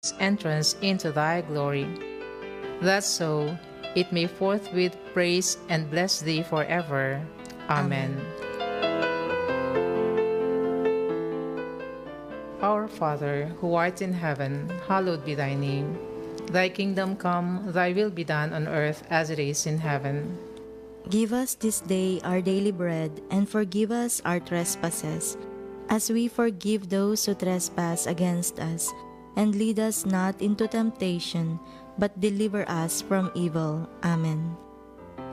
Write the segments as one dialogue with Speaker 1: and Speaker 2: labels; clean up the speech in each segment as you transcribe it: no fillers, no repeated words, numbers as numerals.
Speaker 1: entrance into thy glory. That so it may forthwith praise and bless thee forever. Amen. Our Father, who art in heaven, hallowed be thy name. Thy kingdom come, thy will be done on earth as it is in heaven.
Speaker 2: Give us this day our daily bread, and forgive us our trespasses, as we forgive those who trespass against us. And lead us not into temptation, but deliver us from evil. Amen.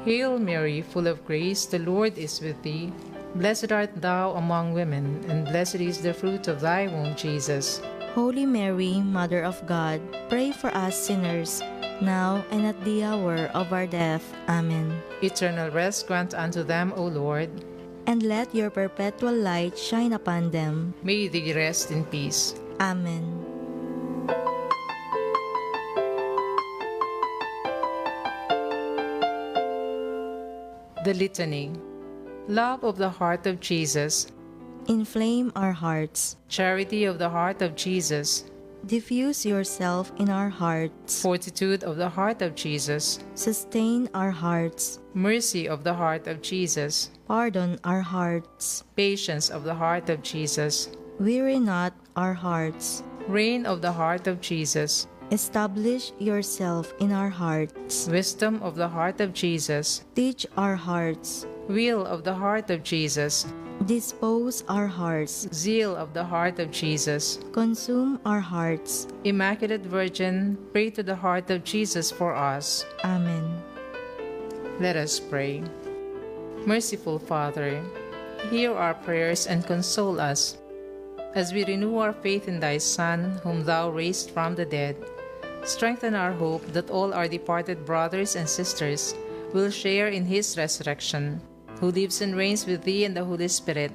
Speaker 1: Hail Mary, full of grace, the Lord is with thee. Blessed art thou among women, and blessed is the fruit of thy womb, Jesus.
Speaker 2: Holy Mary, Mother of God, pray for us sinners, now and at the hour of our death. Amen.
Speaker 1: Eternal rest grant unto them, O Lord.
Speaker 2: And let your perpetual light shine upon them.
Speaker 1: May they rest in peace.
Speaker 2: Amen.
Speaker 1: The Litany. Love of the heart of Jesus.
Speaker 2: Inflame our hearts.
Speaker 1: Charity of the heart of Jesus.
Speaker 2: Diffuse yourself in our hearts.
Speaker 1: Fortitude of the heart of Jesus.
Speaker 2: Sustain our hearts.
Speaker 1: Mercy of the heart of Jesus.
Speaker 2: Pardon our hearts.
Speaker 1: Patience of the heart of Jesus.
Speaker 2: Weary not our hearts.
Speaker 1: Reign of the heart of Jesus.
Speaker 2: Establish yourself in our hearts.
Speaker 1: Wisdom of the heart of Jesus.
Speaker 2: Teach our hearts.
Speaker 1: Will of the heart of Jesus.
Speaker 2: Dispose our hearts.
Speaker 1: Zeal of the heart of Jesus.
Speaker 2: Consume our hearts.
Speaker 1: Immaculate Virgin, pray to the heart of Jesus for us.
Speaker 2: Amen.
Speaker 1: Let us pray. Merciful Father, hear our prayers and console us as we renew our faith in thy Son, whom thou raised from the dead. Strengthen our hope that all our departed brothers and sisters will share in his resurrection, who lives and reigns with thee and the Holy Spirit,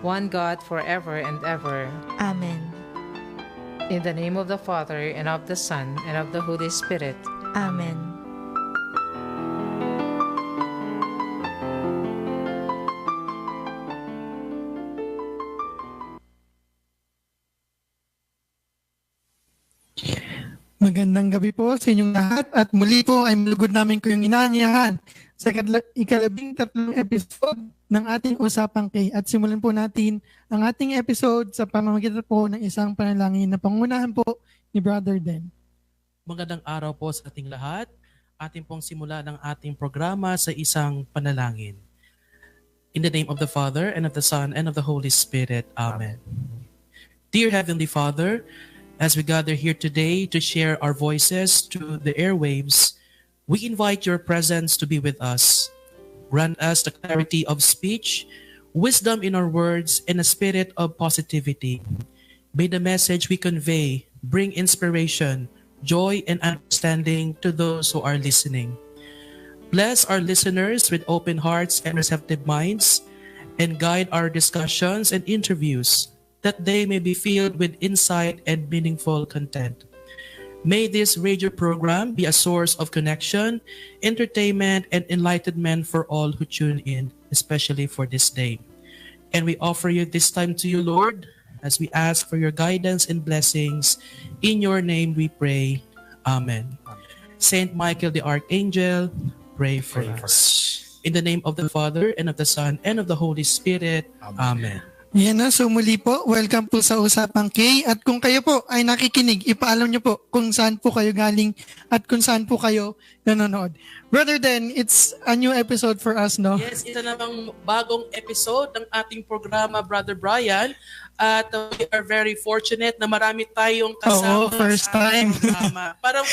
Speaker 1: one God forever and ever.
Speaker 2: Amen.
Speaker 1: In the name of the Father, and of the Son, and of the Holy Spirit.
Speaker 2: Amen.
Speaker 3: Magandang gabi po sa inyong lahat at muli po ay malugod namin kayong inaanyahan sa ikalabing-tatlong episode ng ating Usapang K. At simulan po natin ang ating episode sa pamamagitan po ng isang panalangin na pangunahan po ni Brother Den.
Speaker 4: Magandang araw po sa ating lahat. Ating pong simula ng ating programa sa isang panalangin. In the name of the Father, and of the Son, and of the Holy Spirit. Amen. Dear Heavenly Father, as we gather here today to share our voices to the airwaves, we invite your presence to be with us. Grant us the clarity of speech, wisdom in our words, and a spirit of positivity. May the message we convey bring inspiration, joy, and understanding to those who are listening. Bless our listeners with open hearts and receptive minds, and guide our discussions and interviews, that they may be filled with insight and meaningful content. May this radio program be a source of connection, entertainment, and enlightenment for all who tune in, especially for this day. And we offer you this time to you, Lord, as we ask for your guidance and blessings. In your name we pray. Amen. Saint Michael the Archangel, pray for us. In the name of the Father, and of the Son, and of the Holy Spirit. Amen.
Speaker 3: Yan na, so muli po, welcome po sa Usapang K. At kung kayo po ay nakikinig, ipaalam nyo po kung saan po kayo galing at kung saan po kayo nanonood. Brother Den, it's a new episode for us, no?
Speaker 4: Yes, isa namang bagong episode ng ating programa, Brother Brian. At we are very fortunate na marami tayong kasama.
Speaker 3: Oo, first time.
Speaker 4: Parang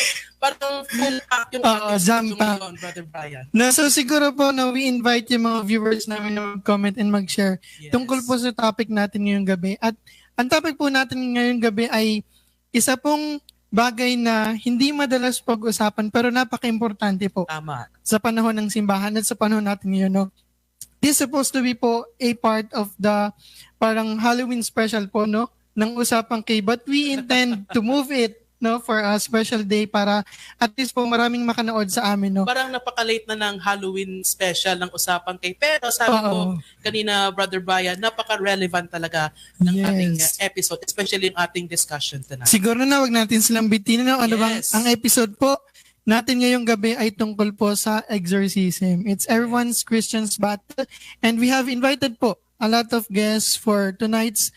Speaker 4: full pack yung
Speaker 3: jam pack.
Speaker 4: ngayon, Brother Brian.
Speaker 3: So siguro po na we invite yung mga viewers namin na mag-comment and mag-share tungkol po sa topic natin ngayong gabi. At ang topic po natin ngayong gabi ay isa pong bagay na hindi madalas pag-usapan pero napaka-importante po.
Speaker 4: Tama.
Speaker 3: Sa panahon ng simbahan at sa panahon natin ngayon, no? This is supposed to be po a part of the parang Halloween special po, no? Ng Usapang K. But we intend to move it no, for a special day para at least po maraming makanood sa amin, no.
Speaker 4: Parang napaka-late na ng Halloween special ng Usapang Kay. Pero sabi ko kanina, Brother Brian, napaka-relevant talaga ng ating episode, especially yung ating discussion tonight.
Speaker 3: Siguro na wag natin silang bitin, no? Ano bang ang episode po natin ngayong gabi ay tungkol po sa exorcism. It's everyone's Christian's battle, and we have invited po a lot of guests for tonight's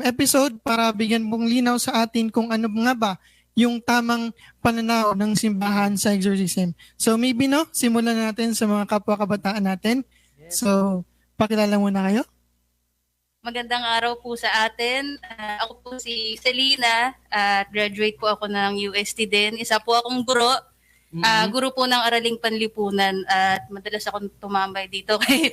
Speaker 3: episode para bigyan pong linaw sa atin kung ano nga ba yung tamang pananaw ng simbahan sa exorcism. So maybe, no, simulan natin sa mga kapwa-kabataan natin. So, pakilala muna kayo.
Speaker 5: Magandang araw po sa atin. Ako po si Selena at graduate po ako ng UST din. Isa po akong guro. Guro po ng Araling Panlipunan at madalas akong tumambay dito kay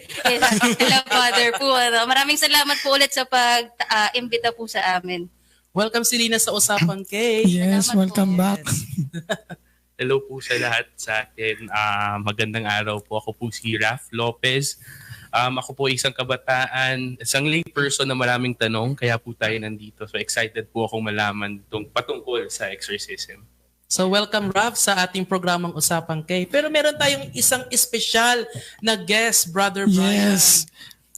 Speaker 5: Father po. Maraming salamat po ulit sa pag-imbita po sa amin.
Speaker 4: Welcome Selena sa Usapang Kay.
Speaker 3: Yes,
Speaker 5: Salamat
Speaker 3: welcome
Speaker 5: po.
Speaker 3: back.
Speaker 6: Hello po sa lahat sa atin. Magandang araw po. Ako po si Raf Lopez. Ako po isang kabataan, isang lay person na maraming tanong, kaya po tayo nandito. So excited po akong malaman patungkol sa exorcism.
Speaker 4: So welcome Raf sa ating programang Usapang Kay. Pero meron tayong isang espesyal na guest, Brother Brian.
Speaker 3: Yes.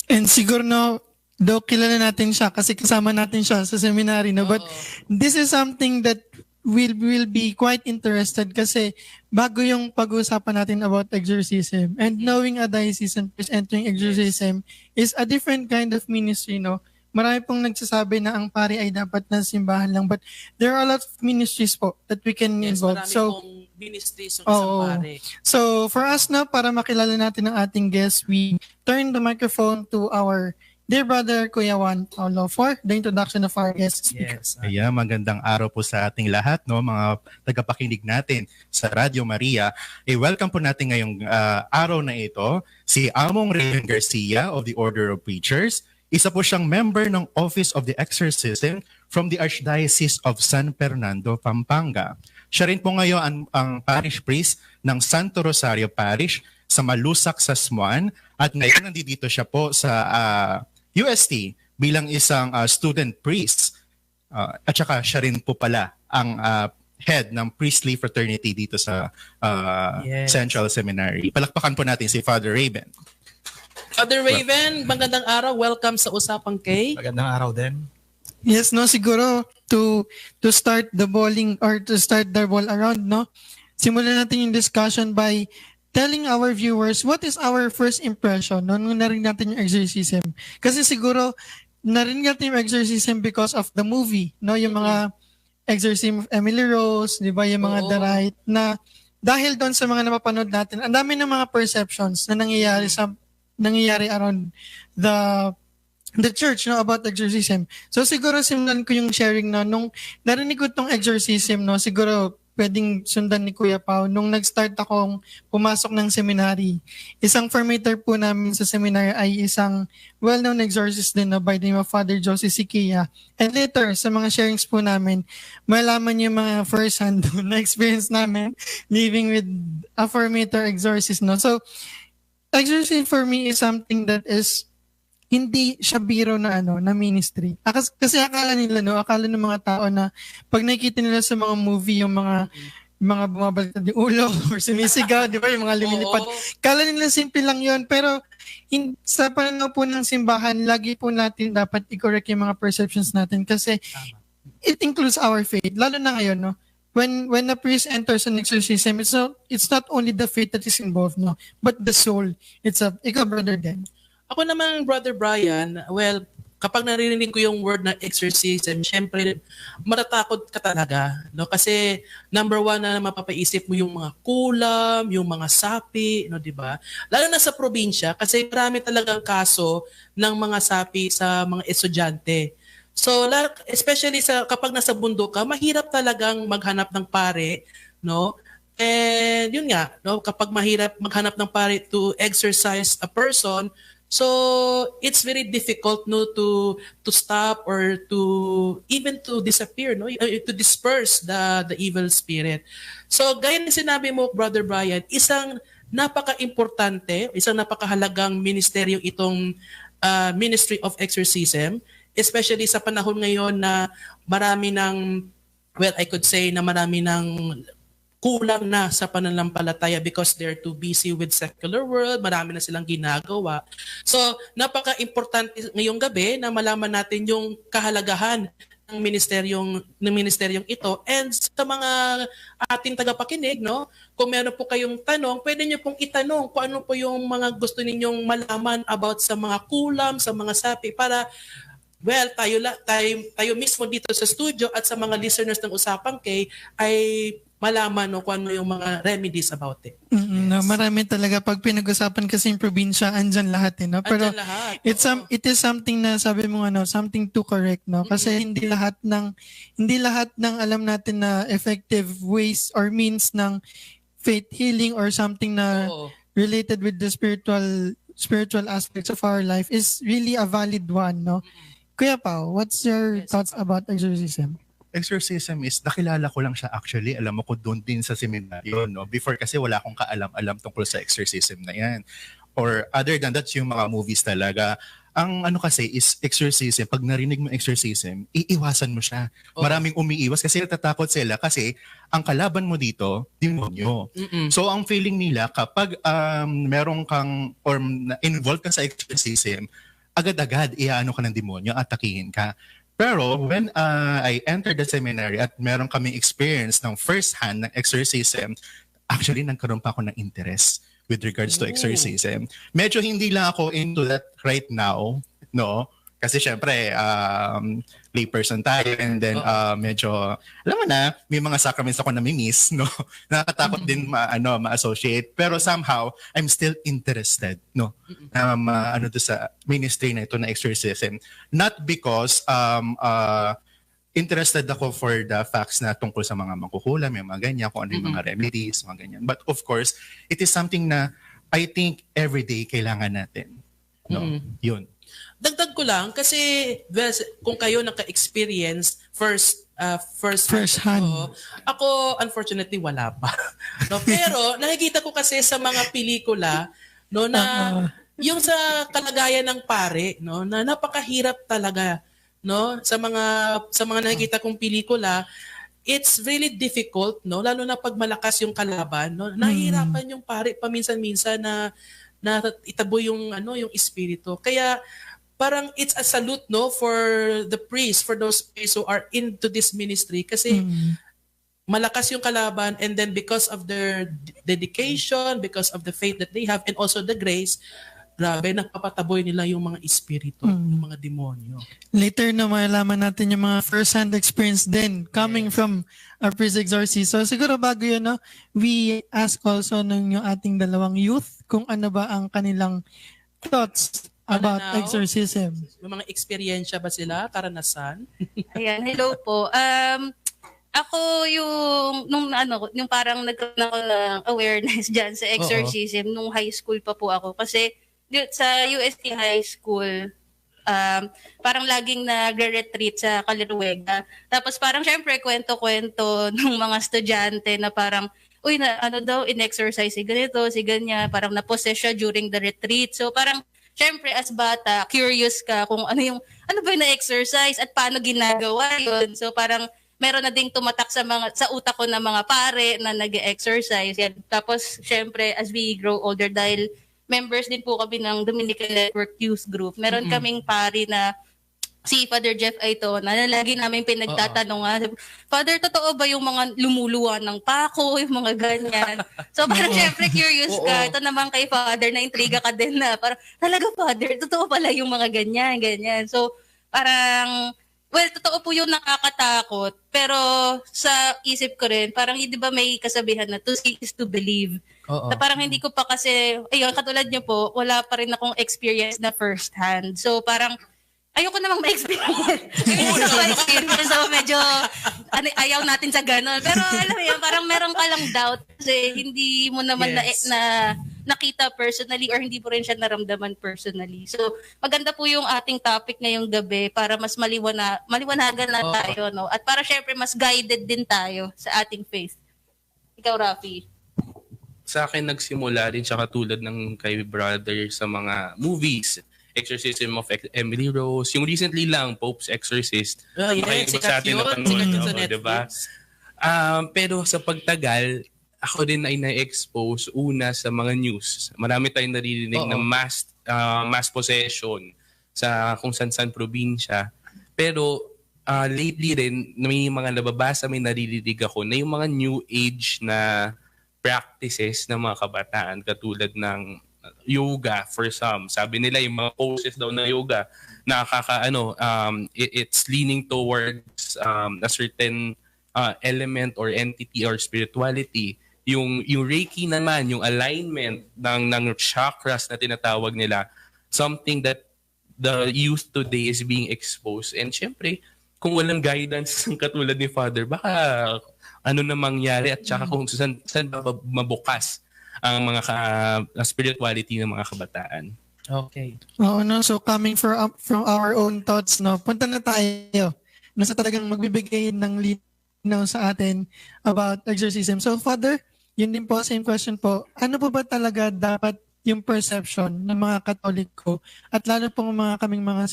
Speaker 3: And siguro, no, though kilala natin siya kasi kasama natin siya sa seminary, no? But this is something that will be quite interested kasi bago yung pag-uusapan natin about exorcism, and knowing a diocesan priest entering exorcism is a different kind of ministry, no? Marami pong nagsasabi na ang pari ay dapat na simbahan lang, but there are a lot of ministries po that we can involve.
Speaker 4: Marami
Speaker 3: So,
Speaker 4: pong ministries ng isang pare.
Speaker 3: so for us na, para makilala natin ang ating guest, we turn the microphone to our dear brother, Kuya Juan Paulo, for the introduction of our guest speaker.
Speaker 4: Yes.
Speaker 7: Ayan, magandang araw po sa ating lahat, no, mga tagapakinig natin sa Radio Maria. Welcome po natin ngayong araw na ito si Among Raven Garcia of the Order of Preachers. Isa po siyang member ng Office of the Exorcism from the Archdiocese of San Fernando, Pampanga. Siya rin po ngayon ang parish priest ng Santo Rosario Parish sa Malusac, Sasmuan, at ngayon nandito siya po sa UST bilang isang student priest. At saka siya rin po pala ang head ng priestly fraternity dito sa Central Seminary. Palakpakan po natin si Father Raven.
Speaker 4: Father Raven, magandang araw. Welcome sa Usapang Kay.
Speaker 8: Magandang araw din.
Speaker 3: Yes, no, siguro to start the bowling or to start the ball around, no? Simulan natin yung discussion by telling our viewers what is our first impression nung narinig natin yung exorcism. Kasi siguro narinig natin yung exorcism because of the movie, no? Yung mga exorcism of Emily Rose, di ba? Yung mga The Rite, na dahil doon sa mga napapanood natin, ang dami ng mga perceptions na nangyayari around the church, no, about exorcism. So siguro simulan ko yung sharing na nung narinig ko tong exorcism, no, siguro pwedeng sundan ni Kuya Pao. Nung nag-start akong pumasok ng seminary, isang formator po namin sa seminary ay isang well-known exorcist din, no, by the name of Father Jose Siquia. And later, sa mga sharings po namin, malaman yung mga first-hand na experience namin living with a formator exorcist, no. So, exorcism for me is something that is hindi siya biro na na ministry. Kasi akala nila, no, akala ng mga tao na pag nakikita nila sa mga movie yung mga bumabaliktad yung ulo or sumisigaw, di ba, yung mga lumilipad. Akala nila simple lang yon, pero sa pananaw po ng simbahan, lagi po natin dapat i-correct yung mga perceptions natin kasi it includes our faith. Lalo na ngayon, no, when a priest enters an exorcism, it's not only the faith that is involved, no, but the soul. Ikaw, Brother Dan.
Speaker 4: Ako naman, Brother Brian, well, kapag naririnig ko yung word na exorcism, syempre, matatakot ka talaga. No? Kasi, number one na mapapaisip mo yung mga kulam, yung mga sapi, no, di ba? Lalo na sa probinsya, kasi marami talagang kaso ng mga sapi sa mga estudyante. So, especially kapag nasa bundok ka, mahirap talagang maghanap ng pare, no? And yun nga, no, kapag mahirap maghanap ng pare to exorcise a person, so it's very difficult, no, to stop or to even to disappear, no, to disperse the evil spirit. So gaya ng sinabi mo, Brother Brian, isang napaka-importante, isang napakahalagang ministeryo itong Ministry of Exorcism, especially sa panahon ngayon na marami ng well, I could say na marami ng kulang na sa pananampalataya because they're too busy with secular world, marami na silang ginagawa. So, napaka-importante ngayong gabi na malaman natin yung kahalagahan ng ministeryong ito, and sa mga ating tagapakinig, no, kung meron po kayong tanong, pwede niyo pong itanong kung ano po yung mga gusto ninyong malaman about sa mga kulam, sa mga sapi, para well, tayo mismo dito sa studio at sa mga listeners ng Usapang K ay malaman no, kung ano yung mga remedies about it.
Speaker 3: No, marami talaga. Pag pinag-usapan kasi yung probinsya, andyan lahat. No? Pero
Speaker 4: Andyan lahat,
Speaker 3: it is something na sabi mo, something to correct. No? Kasi hindi lahat ng alam natin na effective ways or means ng faith healing or something na related with the spiritual aspects of our life is really a valid one. No? Kuya Pao, what's your thoughts about exorcism?
Speaker 7: Exorcism is, nakilala ko lang siya actually. Alam mo ko doon din sa seminaryo. No? Before kasi wala akong kaalam-alam tungkol sa exorcism na yan. Or other than that, yung mga movies talaga. Ang ano kasi is exorcism. Pag narinig mo exorcism, iiwasan mo siya. Maraming umiiwas kasi natatakot sila kasi ang kalaban mo dito, demonyo. So ang feeling nila kapag meron kang or involved ka sa exorcism, agad-agad iaano ka ng demonyo, atakihin ka. Pero when I entered the seminary at meron kaming experience ng first hand ng exorcism, actually nagkaroon pa ako ng interest with regards to exorcism. Medyo hindi lang ako into that right now, no? Kasi syempre, layperson tayo and then medyo, alam mo na, may mga sacraments ako na miss, no? Nakakatakot din ma-associate. Pero somehow, I'm still interested, no? Ano to sa ministry na ito na exorcism. Not because interested ako for the facts na tungkol sa mga mangkukulam, may mga ganyan, kung ano yung mga remedies, mga ganyan. But of course, it is something na I think everyday kailangan natin. No? Yun.
Speaker 4: Dagdag ko lang kasi well, kung kayo naka-experience first hand. Ako unfortunately wala pa. No, pero nakikita ko kasi sa mga pelikula no na yung sa kalagayan ng pare no na napakahirap talaga no sa mga nakikita kong pelikula. It's really difficult no lalo na pag malakas yung kalaban no nahihirapan yung pare paminsan-minsan na itabo yung yung espiritu. Kaya parang it's a salute no for the priests, for those priests who are into this ministry kasi malakas yung kalaban and then because of their dedication, because of the faith that they have and also the grace, grabe nagpapataboy nila yung mga espiritu, yung mga demonyo.
Speaker 3: Later na malalaman natin yung mga first-hand experience din coming from a priest exorcist. So siguro bago yun, no, we ask also ng yung ating dalawang youth kung ano ba ang kanilang thoughts about exorcism.
Speaker 4: May mga eksperyensya ba sila, karanasan?
Speaker 5: Ayan, hello po. Ako yung parang nagkaroon ako ng awareness dyan sa exorcism nung high school pa po ako. Kasi sa UST High School, parang laging nagre-retreat sa Caliruega. Tapos parang syempre kwento-kwento ng mga estudyante na parang uy, in-exercise si ganito, si ganyan, parang na-possess siya during the retreat. So parang syempre, as bata, curious ka kung ano ba yung na-exercise at paano ginagawa yun. So parang meron na ding tumatak sa utak ko na mga pare na nag-exercise. Yan. Tapos syempre, as we grow older, dahil members din po kami ng Dominican Network Youth Group, meron kaming pare na si Father Jeff Aito na lagi namin pinagtatanungan. Father, totoo ba yung mga lumuluwa ng pako, yung mga ganyan? So parang syempre curious ka. Ito naman kay Father, na-intriga ka din na parang talaga Father, totoo pala yung mga ganyan. So parang, well, totoo po yung nakakatakot. Pero sa isip ko rin, parang di ba may kasabihan na to see is to believe. Na parang hindi ko pa kasi, ayun, katulad niyo po, wala pa rin akong experience na first hand. So parang, ayoko namang ma-experience. So medyo ayaw natin sa gano'n. Pero alam mo yun, parang meron ka lang doubt kasi hindi mo naman na nakita personally or hindi mo rin siya naramdaman personally. So maganda po yung ating topic ngayong gabi para mas maliwanagan na tayo. No? At para syempre mas guided din tayo sa ating faith. Ikaw, Rafi.
Speaker 6: Sa akin nagsimula din siya katulad ng kay brother sa mga movies exorcism of Emily Rose. Yung recently lang, Pope's Exorcist. Baka yung iba
Speaker 4: sikat
Speaker 6: sa atin
Speaker 4: yun.
Speaker 6: napanood,
Speaker 4: Sikat yun sa
Speaker 6: oo, diba?
Speaker 4: Netflix.
Speaker 6: Pero sa pagtagal, ako din ay na-expose una sa mga news. Marami tayong naririnig na mass possession sa kung saan probinsya. Pero lately rin, may mga nababasa, may naririnig ako na yung mga new age na practices ng mga kabataan katulad ng yoga for some. Sabi nila yung mga poses daw na yoga it's leaning towards a certain element or entity or spirituality. Yung Reiki naman, yung alignment ng chakras na tinatawag nila, something that the youth today is being exposed. And syempre, kung walang guidance ng katulad ni Father, baka ano na mangyari at saka kung saan mabukas ang mga spirituality ng mga kabataan.
Speaker 4: Okay.
Speaker 3: Oo, no? So coming from our own thoughts, no, punta na tayo na sa talagang magbibigay ng linaw sa atin about exorcism. So Father, yun din po, same question po. Ano po ba talaga dapat yung perception ng mga Katoliko at lalo po mga kaming mga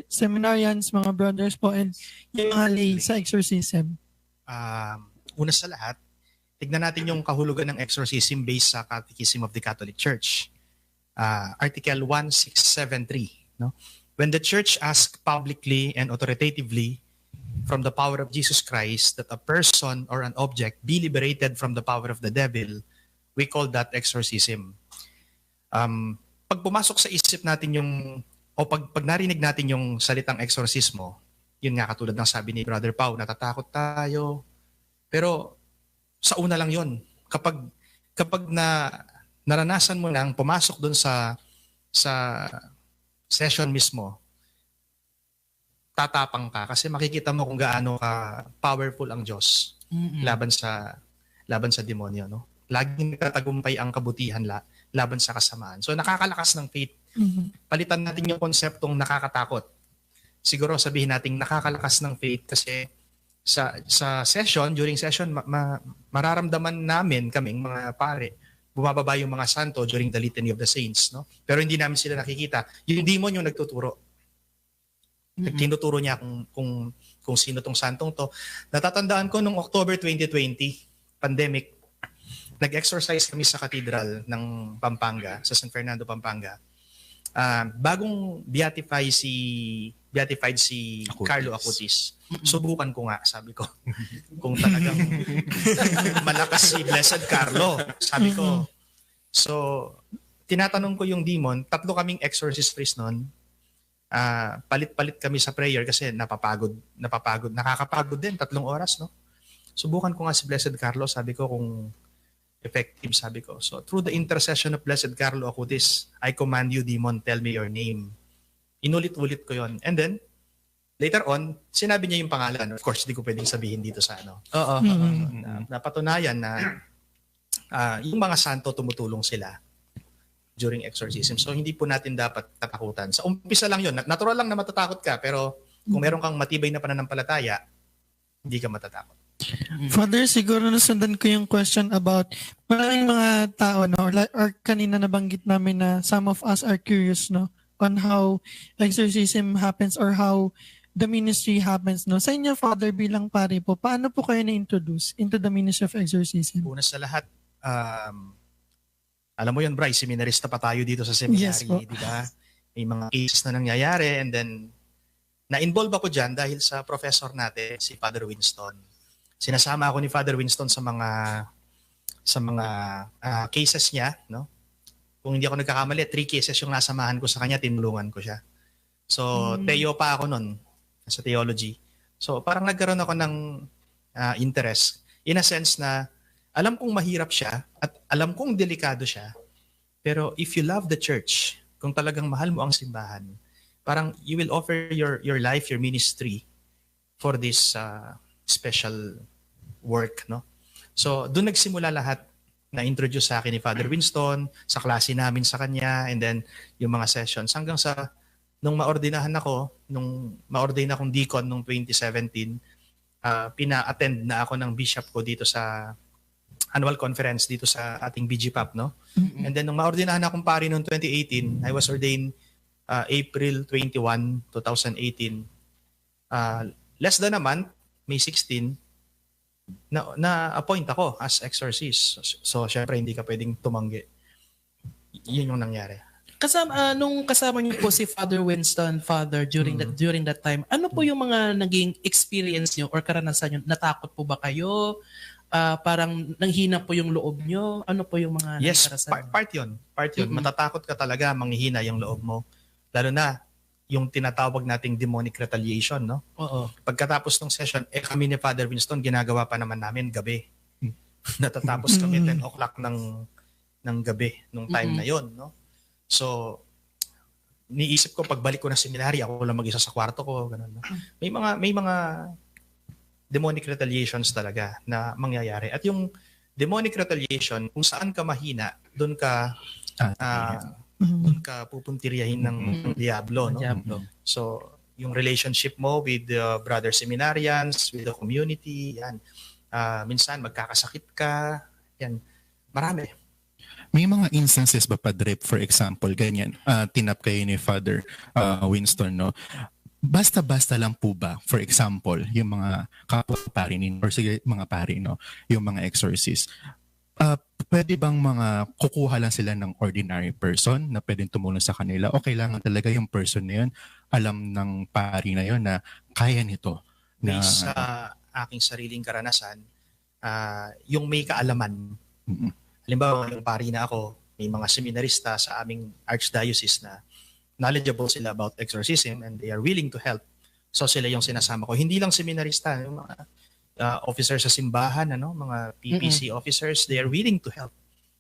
Speaker 3: seminarians, mga brothers po, and yung mga lay sa exorcism?
Speaker 8: Una sa lahat, tignan natin yung kahulugan ng exorcism based sa Catechism of the Catholic Church. Article 1673. No? When the Church asks publicly and authoritatively from the power of Jesus Christ that a person or an object be liberated from the power of the devil, we call that exorcism. Pag pumasok sa isip natin pag narinig natin yung salitang exorcismo, yun nga katulad ng sabi ni Brother Pau, natatakot tayo. Pero sa una lang yun. Kapag naranasan mo nang pumasok dun sa session mismo, tatapang ka kasi makikita mo kung gaano ka powerful ang Diyos laban sa demonyo, no? Laging nagtatagumpay ang kabutihan laban sa kasamaan. So nakakalakas ng faith. Palitan natin yung konseptong nakakatakot. Siguro sabihin natin nakakalakas ng faith kasi sa session, during session, mararamdaman namin kaming mga pare, bumababa yung mga santo during the Litany of the Saints, no? Pero hindi namin sila nakikita. Yung demon yung nagtuturo. Tinuturo niya kung sino tong santong to. Natatandaan ko nung October 2020, pandemic, nag-exercise kami sa Cathedral ng Pampanga, sa San Fernando, Pampanga. Bagong beatified si Carlo Acutis. Subukan ko nga, sabi ko. Kung talagang malakas si Blessed Carlo, sabi ko. So, tinatanong ko yung demon, 3 kaming exorcist priest noon. Palit-palit kami sa prayer kasi nakakapagod. Nakakapagod din, 3 oras, no? Subukan ko nga si Blessed Carlo, sabi ko kung effective, sabi ko. So, through the intercession of Blessed Carlo Acutis, I command you, demon, tell me your name. Inulit-ulit ko yon. And then, later on, sinabi niya yung pangalan. Of course, hindi ko pwedeng sabihin dito sa ano. Napatunayan na yung mga santo tumutulong sila during exorcism. So, hindi po natin dapat tatakutan. Sa umpisa lang yun. Natural lang na matatakot ka, pero kung meron kang matibay na pananampalataya, hindi ka matatakot.
Speaker 3: Father, siguro nasundan ko yung question about maraming mga tao, no, or kanina nabanggit namin na some of us are curious, no, on how exorcism happens or how the ministry happens, no. Sa inyo, Father, bilang pare po, paano po kayo na-introduce into the ministry of exorcism?
Speaker 8: Una sa lahat, alam mo yun, Bryce, seminarista pa tayo dito sa seminary,
Speaker 3: yes,
Speaker 8: di ba? May mga cases na nangyayari and then na-involve ako dyan dahil sa professor natin, si Father Winston. Sinasama ako ni Father Winston sa mga cases niya, no? Kung hindi ako nagkakamali, 3 cases yung nasamahan ko sa kanya, tinulungan ko siya. So, Teo pa ako nun, sa theology. So, parang nagkaroon ako ng interest. In a sense na, alam kong mahirap siya at alam kong delikado siya. Pero if you love the church, kung talagang mahal mo ang simbahan, parang you will offer your life, your ministry for this special work, no? So, doon nagsimula lahat. Na-introduce sa akin ni Father Winston, sa klase namin sa kanya, and then yung mga sessions. Hanggang sa, nung maordinahan akong deacon nung 2017, pina-attend na ako ng bishop ko dito sa annual conference dito sa ating BGPAP, no? And then nung maordinahan akong pari noong 2018, I was ordained April 21, 2018. Less than a month, May 16, na-appoint ako as exorcist. So, syempre, hindi ka pwedeng tumanggi. Yun yung nangyari.
Speaker 4: Nung kasama niyo po si Father Winston, Father, during that time, ano po yung mga naging experience niyo or karanasan niyo? Natakot po ba kayo? Parang nanghina po yung loob niyo? Ano po yung mga
Speaker 8: Yes,
Speaker 4: karanasan?
Speaker 8: part yun. Matatakot ka talaga, manghihina yung loob mo. Lalo na, yung tinatawag nating demonic retaliation, no?
Speaker 4: Oo.
Speaker 8: Pagkatapos ng session, kami ni Father Winston, ginagawa pa naman namin gabi. Natatapos kami 10 o'clock ng gabi nung time na yon, no? So, niisip ko pagbalik ko ng seminary, ako lang mag-isa sa kwarto ko, ganun, no? May mga demonic retaliations talaga na mangyayari. At yung demonic retaliation, kung saan ka mahina, doon ka pupuntiryahin ng Diablo, no?
Speaker 4: Diablo.
Speaker 8: So, yung relationship mo with the brother seminarians, with the community, yan. Minsan magkakasakit ka, yan. Marami.
Speaker 7: May mga instances ba, Padre, for example, ganyan, tinap kayo ni Father Winston, no? Basta-basta lang po ba, for example, yung mga kapwa pari or sige, mga pari, no? Yung mga exorcist, pwede bang mga kukuha lang sila ng ordinary person na pwedeng tumulong sa kanila o kailangan talaga yung person na yun, alam ng pari na yun na kaya nito?
Speaker 8: Based sa aking sariling karanasan, yung may kaalaman. Halimbawa, yung pari na ako, may mga seminarista sa aming archdiocese na knowledgeable sila about exorcism and they are willing to help. So sila yung sinasama ko. Hindi lang seminarista, yung mga officers sa simbahan, mga PPC officers, they are willing to help.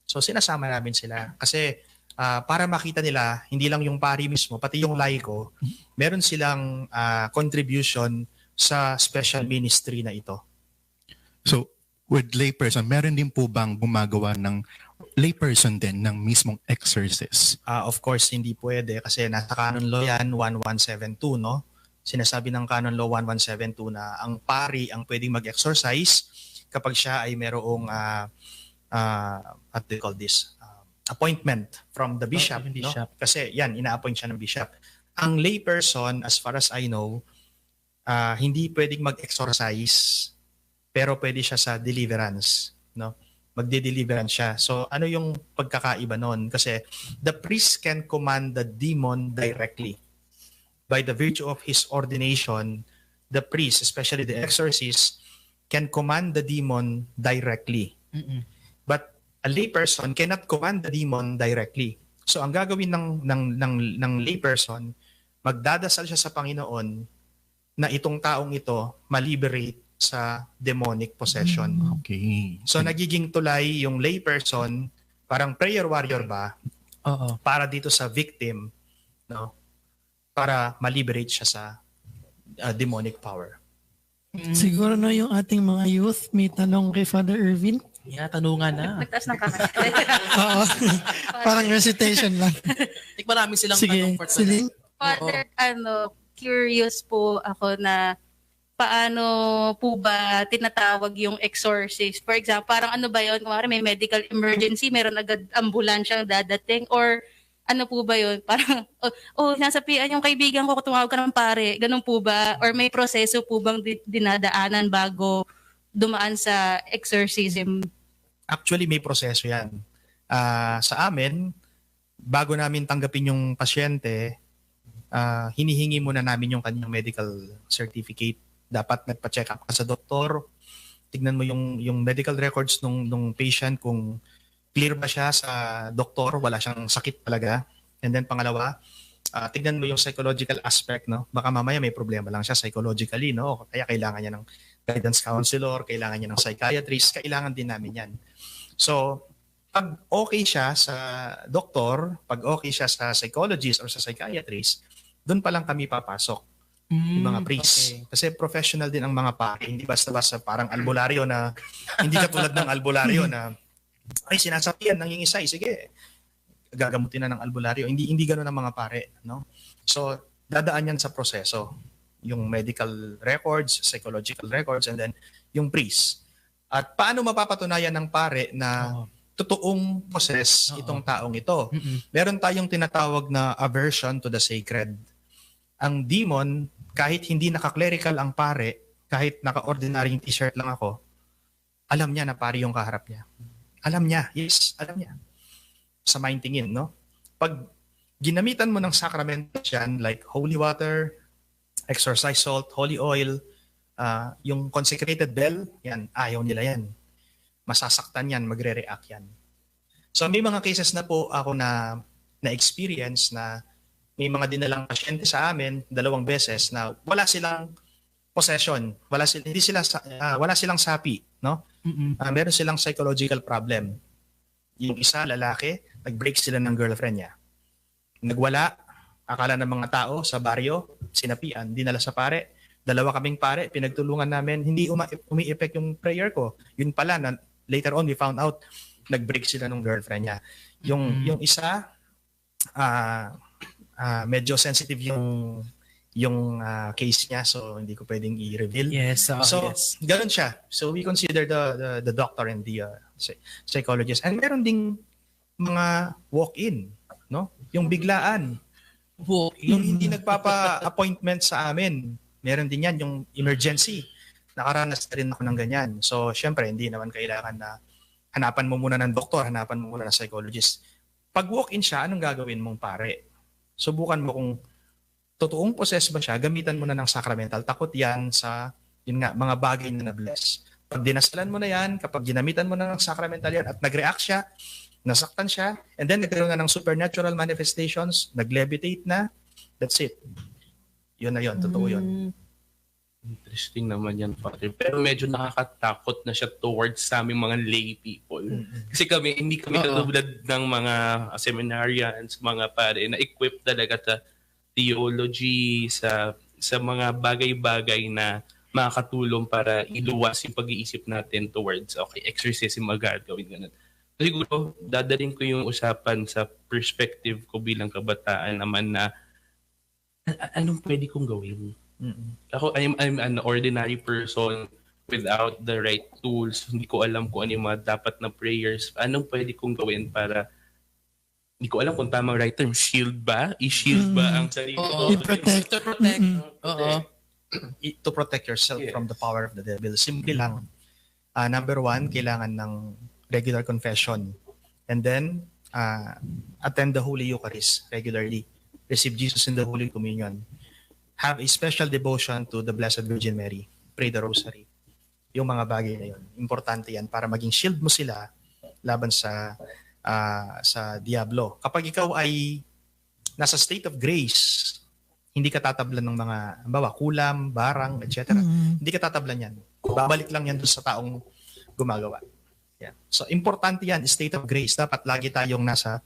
Speaker 8: So sinasama namin sila. Kasi para makita nila, hindi lang yung pari mismo, pati yung laiko, meron silang contribution sa special ministry na ito.
Speaker 7: So, with layperson, meron din po bang gumagawa ng layperson din ng mismong exorcist?
Speaker 8: Of course, hindi pwede kasi nasa canon law yan, 1172, no? Sinasabi ng canon law 1172 na ang pari ang pwedeng mag-exorcise kapag siya ay merong what they call this? Appointment from the bishop. No? Kasi yan, ina-appoint siya ng bishop. Ang layperson, as far as I know, hindi pwedeng mag-exorcise pero pwede siya sa deliverance, no? Magde-deliverance siya. So ano yung pagkakaiba noon? Kasi the priest can command the demon directly. By the virtue of his ordination, the priest, especially the exorcist, can command the demon directly. But a layperson cannot command the demon directly. So ang gagawin ng layperson, magdadasal siya sa Panginoon na itong taong ito ma-liberate sa demonic possession.
Speaker 7: Okay.
Speaker 8: So nagiging tulay yung layperson, parang prayer warrior ba? Para dito sa victim, no? Para ma-liberate siya sa demonic power.
Speaker 3: Siguro yung ating mga youth may tanong kay Father Irvin.
Speaker 4: Yeah, tanungan na.
Speaker 5: Nagtaas ng kamay.
Speaker 3: Oo. Parang recitation lang.
Speaker 4: Marami silang
Speaker 3: Sige,
Speaker 4: tanong for
Speaker 3: Celine.
Speaker 5: Father, curious po ako na paano po ba tinatawag yung exorcist? For example, parang ano ba yun? Kung may medical emergency, meron agad ambulansya dadating? Or ano po ba yun? Parang, nasapian yung kaibigan ko, tumawag ka ng pare. Ganun po ba? Or may proseso po bang dinadaanan bago dumaan sa exorcism?
Speaker 8: Actually, may proseso yan. Sa amin, bago namin tanggapin yung pasyente, hinihingi muna namin yung kanyang medical certificate. Dapat nagpa-check up ka sa doktor. Tignan mo yung medical records nung patient kung clear ba siya sa doktor, wala siyang sakit talaga. And then pangalawa, tignan mo yung psychological aspect, no? Baka mamaya may problema lang siya psychologically, no? Kaya kailangan niya ng guidance counselor, kailangan niya ng psychiatrist, kailangan din namin yan. So, pag okay siya sa doktor, pag okay siya sa psychologist or sa psychiatrist, doon pa lang kami papasok. Yung mga priests. Okay. Kasi professional din ang mga pari. Hindi basta-basta parang albularyo na, hindi katulad ng albularyo na, ay sinasapian, nangingisay, sige, gagamutin na ng albularyo. Hindi gano'n ang mga pare. No? So, dadaan yan sa proseso. Yung medical records, psychological records, and then yung priest. At paano mapapatunayan ng pare na totoong possess itong taong ito. Meron tayong tinatawag na aversion to the sacred. Ang demon, kahit hindi naka-clerical ang pare, kahit naka-ordinary t-shirt lang ako, alam niya na pare yung kaharap niya. Alam niya. Yes, alam niya. Sa mind tingin, no? Pag ginamitan mo ng sacramento dyan, like holy water, exorcise salt, holy oil, yung consecrated bell, yan, ayaw nila yan. Masasaktan yan, magre-react yan. So may mga cases na po ako na-experience na may mga dinalang pasyente sa amin 2 beses na wala silang possession, wala silang sapi, no? Meron silang psychological problem. Yung isa, lalaki, nag-break sila ng girlfriend niya. Nagwala, akala ng mga tao sa baryo, sinapian, dinala sa pare. 2 kaming pare, pinagtulungan namin, hindi umi-effect yung prayer ko. Yun pala, later on we found out, nag-break sila ng girlfriend niya. Yung isa, medyo sensitive yung case niya, so hindi ko pwedeng i-reveal.
Speaker 4: Yes.
Speaker 8: Ganun siya. So we consider the doctor and the psychologist. And meron ding mga walk-in, no? Yung biglaan. Yung hindi nagpapa-appointment sa amin. Meron din yan, yung emergency. Nakaranas na rin ako ng ganyan. So, syempre, hindi naman kailangan na hanapan mo muna ng doktor, hanapan mo muna ng psychologist. Pag walk-in siya, anong gagawin mong pare? Subukan mo kung totoong possess ba siya, gamitan mo na ng sacramental. Takot yan sa mga bagay na na-bless. Pag dinasalan mo na yan, kapag ginamitan mo na ng sacramental yan at nag-react siya, nasaktan siya, and then nagkaroon na ng supernatural manifestations, nag-levitate na, that's it. Yun na yun, totoo yun.
Speaker 6: Interesting naman yan, Father. Pero medyo nakakatakot na siya towards sa aming mga lay people. Kasi hindi kami katulad ng mga seminarians, mga pare na equipped talaga sa theology, sa mga bagay-bagay na makakatulong para iluwas yung pag-iisip natin towards, exorcism agad, gawin ganun. Siguro, dadaling ko yung usapan sa perspective ko bilang kabataan naman na anong pwede kong gawin? Ako, I'm an ordinary person without the right tools. Hindi ko alam kung ano yung mga dapat na prayers. Anong pwede kong gawin para, hindi ko alam kung tamang right term, shield ba? I-shield ba ang sarili ko?
Speaker 8: To protect yourself from the power of the devil. Simple lang. Number 1, kailangan ng regular confession. And then, attend the Holy Eucharist regularly. Receive Jesus in the Holy Communion. Have a special devotion to the Blessed Virgin Mary. Pray the Rosary. Yung mga bagay na yun. Importante yan para maging shield mo sila laban sa Diablo. Kapag ikaw ay nasa state of grace, hindi ka tatablan ng mga, kulam, barang, etc. Hindi ka tatablan yan. Babalik lang yan doon sa taong gumagawa. Yeah. So, importante yan, state of grace. Dapat lagi tayong nasa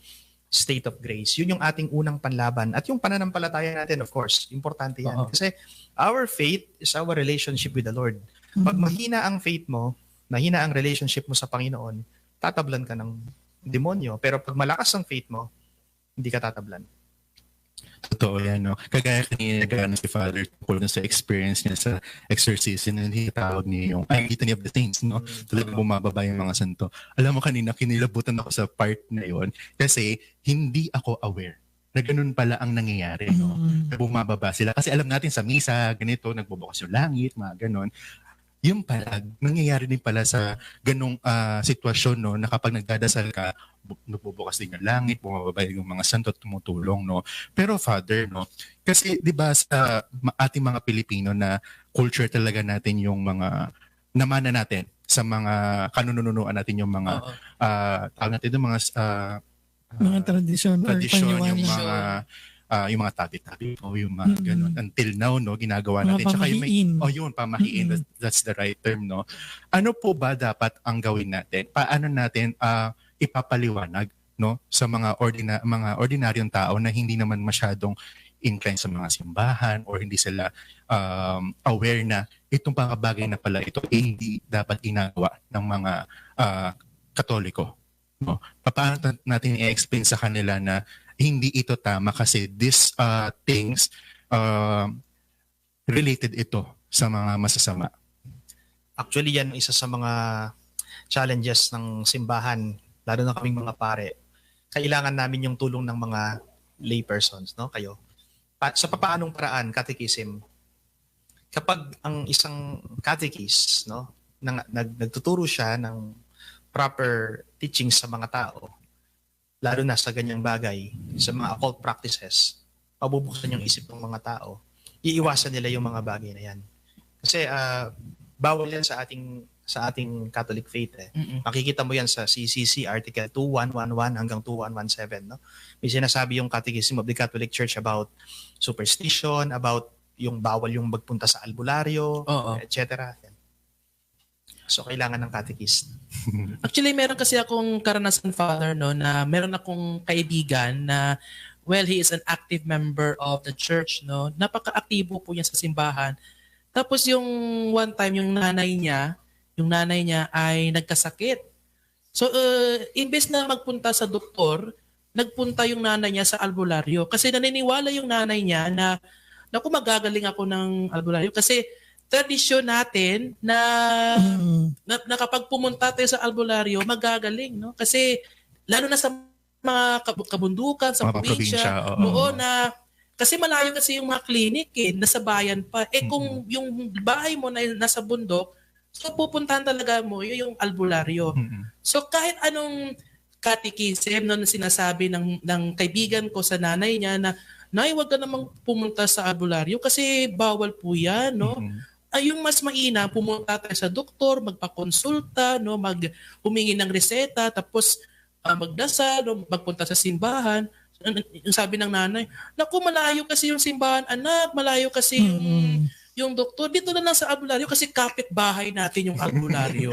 Speaker 8: state of grace. Yun yung ating unang panlaban. At yung pananampalataya natin, of course, importante yan. Kasi our faith is our relationship with the Lord. Pag mahina ang faith mo, mahina ang relationship mo sa Panginoon, tatablan ka ng demonyo. Pero pag malakas ang faith mo, hindi ka tatablan.
Speaker 7: Totoo yan, no? Kagaya kanina nagana si Father tungkol sa experience niya sa exorcism na tinatawag niya yung Litany of the Saints, no? Talagang bumababa yung mga santo. Alam mo kanina, kinilabutan ako sa part na yon kasi hindi ako aware na ganun pala ang nangyayari, no? Na bumababa sila. Kasi alam natin sa misa, ganito, nagbubukas yung langit, mga ganun. Yung pala, nangyayari din pala sa ganung sitwasyon, no, na kapag nagdadasal ka, nagbubukas din yung langit, bumababa yung mga santo at tumutulong, no. Pero Father, no, kasi 'di ba sa ating mga Pilipino na culture talaga natin yung mga namana natin sa mga kanununuan natin yung mga tawag natin yung
Speaker 3: mga tradisyon
Speaker 7: yung mga yung mga tabi-tabi o yung mga ganun. Until now, no, ginagawa natin. Tsaka yung pamahiin. That's the right term, no. Ano po ba dapat ang gawin natin? Paano natin ipapaliwanag, no, sa mga ordinaryong tao na hindi naman masyadong inclined sa mga simbahan or hindi sila aware na itong mga bagay na pala ito hindi dapat ginagawa ng mga Katoliko, no? Paano natin i-explain sa kanila na hindi ito tama kasi these things related ito sa mga masasama.
Speaker 8: Actually, yan isa sa mga challenges ng simbahan lalo na kaming mga pare, kailangan namin yung tulong ng mga lay persons, no? Kayo. Sa papaanong paraan, catechism, kapag ang isang catechist, no, nagtuturo siya ng proper teaching sa mga tao, lalo na sa ganyang bagay, sa mga occult practices, mabubuksan yung isip ng mga tao, iiwasan nila yung mga bagay na yan. Kasi bawal yan sa ating Catholic faith. Makikita mo yan sa CCC Article 2111 hanggang 2117. No? May sinasabi yung Catechism of the Catholic Church about superstition, about yung bawal yung magpunta sa albularyo, etc. So, kailangan ng catechist.
Speaker 4: Actually, meron kasi akong karanasan, Father, no, na meron akong kaibigan na, well, he is an active member of the church, no. Napaka-aktibo po niya sa simbahan. Tapos yung one time, yung nanay niya ay nagkasakit. So, imbes na magpunta sa doktor, nagpunta yung nanay niya sa albularyo. Kasi naniniwala yung nanay niya na, naku, magagaling ako ng albularyo. Kasi tradisyon natin na kapag pumunta tayo sa albularyo, magagaling, no? Kasi lalo na sa mga kabundukan, sa probinsya, na kasi malayo kasi yung mga clinic nasa bayan pa. Kung yung bahay mo na nasa bundok, so pupuntahan talaga mo yung albularyo. So kahit anong catechism na sinasabi ng kaibigan ko sa nanay niya na, Nay, wag ka namang pumunta sa albularyo kasi bawal po yan, no? Ay, yung mas maina, pumunta tayo sa doktor, magpakonsulta, no, humingi ng reseta, tapos magdasal, no, magpunta sa simbahan. Yung sabi ng nanay, naku, malayo kasi yung simbahan, anak, malayo kasi yung doktor. Dito na lang sa albularyo kasi kapitbahay natin yung albularyo.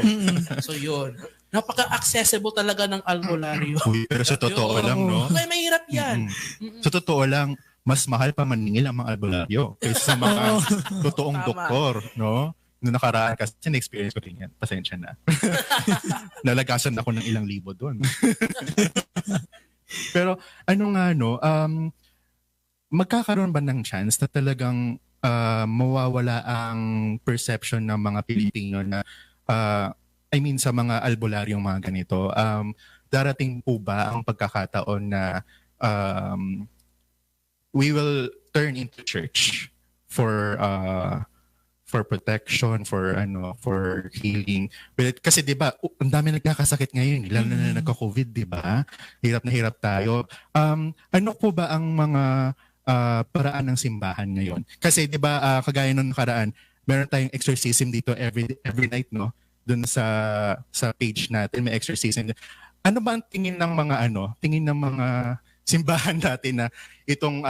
Speaker 4: So yun, napaka-accessible talaga ng albularyo.
Speaker 7: Pero sa totoo lang, no?
Speaker 4: May mahirap yan.
Speaker 7: Sa totoo lang, mas mahal pa maningil ang mga albularyo kaysa sa mga totoong doktor, no? Noong nakaraan kasi na-experience ko rin yan. Pasensya na. Nalagasan ako ng ilang libo doon. Pero ano nga, no? Magkakaroon ba ng chance na talagang mawawala ang perception ng mga Pilipino na sa mga albularyong mga ganito? Darating po ba ang pagkakataon na we will turn into church for protection, for healing? But kasi 'di ba, ang dami nagkakasakit ngayon, lalo na nagka-COVID, 'di ba? Hirap na hirap tayo. Ano po ba ang mga paraan ng simbahan ngayon? Kasi 'di ba, kagaya nung nakaraan, meron tayong exorcism dito every night, no? Doon sa page natin may exorcism. Ano ba ang tingin ng mga simbahan natin na itong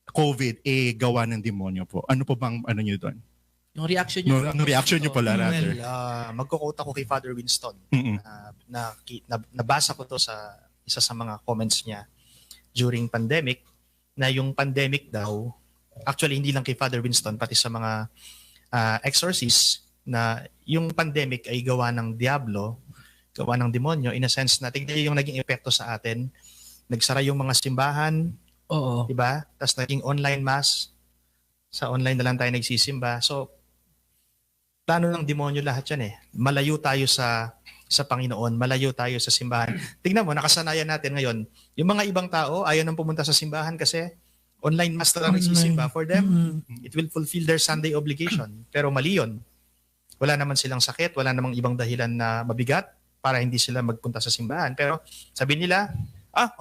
Speaker 7: COVID gawa ng demonyo po? Ano po bang niyo doon?
Speaker 4: Yung reaction niyo?
Speaker 7: Yung reaction niyo pala, rather.
Speaker 8: Well, magko-quote ako kay Father Winston. Nabasa ko to sa isa sa mga comments niya during pandemic, na yung pandemic daw, actually hindi lang kay Father Winston, pati sa mga exorcists, na yung pandemic ay gawa ng diablo, gawa ng demonyo, in a sense na tignan yung naging epekto sa atin. Nagsara yung mga simbahan, diba? Tapos naging online mass. Sa online na lang tayo nagsisimba. So, plano ng demonyo lahat yan Malayo tayo sa Panginoon, malayo tayo sa simbahan. Tingnan mo, nakasanayan natin ngayon. Yung mga ibang tao, ayaw nang pumunta sa simbahan kasi online mass na lang nagsisimba. For them, it will fulfill their Sunday obligation. Pero mali yun. Wala naman silang sakit, wala namang ibang dahilan na mabigat para hindi sila magpunta sa simbahan. Pero sabi nila,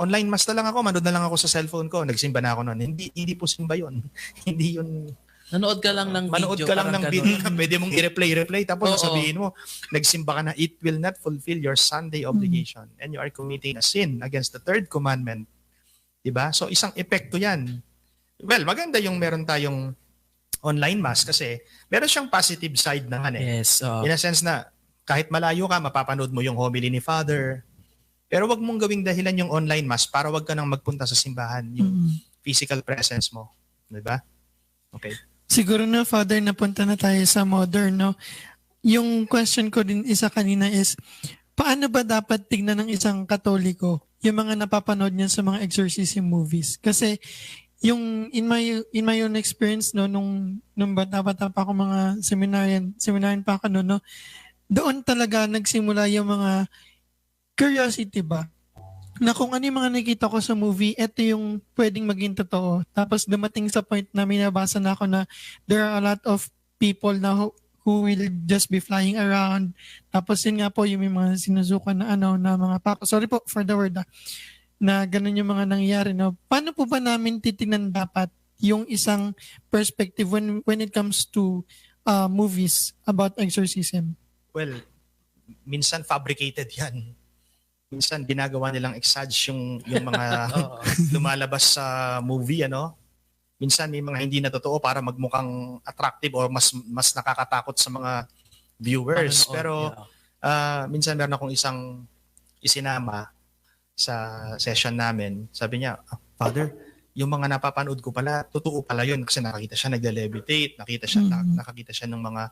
Speaker 8: online mass na lang ako, manood na lang ako sa cellphone ko, nagsimba na ako noon. Hindi po simba yun. Hindi yun.
Speaker 4: Nanood ka lang ng video.
Speaker 8: Manood ka lang ng video na pwede mong i-replay. Tapos sabihin mo, nagsimba ka na, it will not fulfill your Sunday obligation. And you are committing a sin against the third commandment. Diba? So isang epekto yan. Well, maganda yung meron tayong online mass kasi meron siyang positive side naman
Speaker 4: Yes.
Speaker 8: In a sense na kahit malayo ka, mapapanood mo yung homily ni Father. Pero wag mong gawing dahilan yung online mass para wag ka nang magpunta sa simbahan, yung physical presence mo. Diba? Okay.
Speaker 3: Siguro na, Father, napunta na tayo sa modern, no? Yung question ko din isa kanina is, paano ba dapat tignan ng isang Katoliko yung mga napapanood niya sa mga exorcism movies? Kasi yung in my own experience, no, nung bata pa ako, mga seminarian pa ako, no, doon talaga nagsimula yung mga curiosity ba? Na kung ano yung mga nakita ko sa movie, ito yung pwedeng maging totoo. Tapos dumating sa point na may nabasa na ako na there are a lot of people na who will just be flying around. Tapos yun nga po yung may mga sinusukan na na mga sorry po for the word na ganun yung mga nangyayari. No? Paano po ba namin titingnan dapat yung isang perspective when it comes to movies about exorcism?
Speaker 8: Well, minsan fabricated yan. Minsan ginagawa nilang exage yung mga lumalabas sa movie, Minsan may mga hindi na totoo para magmukhang attractive or mas nakakatakot sa mga viewers. Pero minsan meron akong isang isinama sa session namin. Sabi niya, Father, yung mga napapanood ko pala, totoo pala yun kasi nakakita siya nagde-levitate, nakakita siya ng mga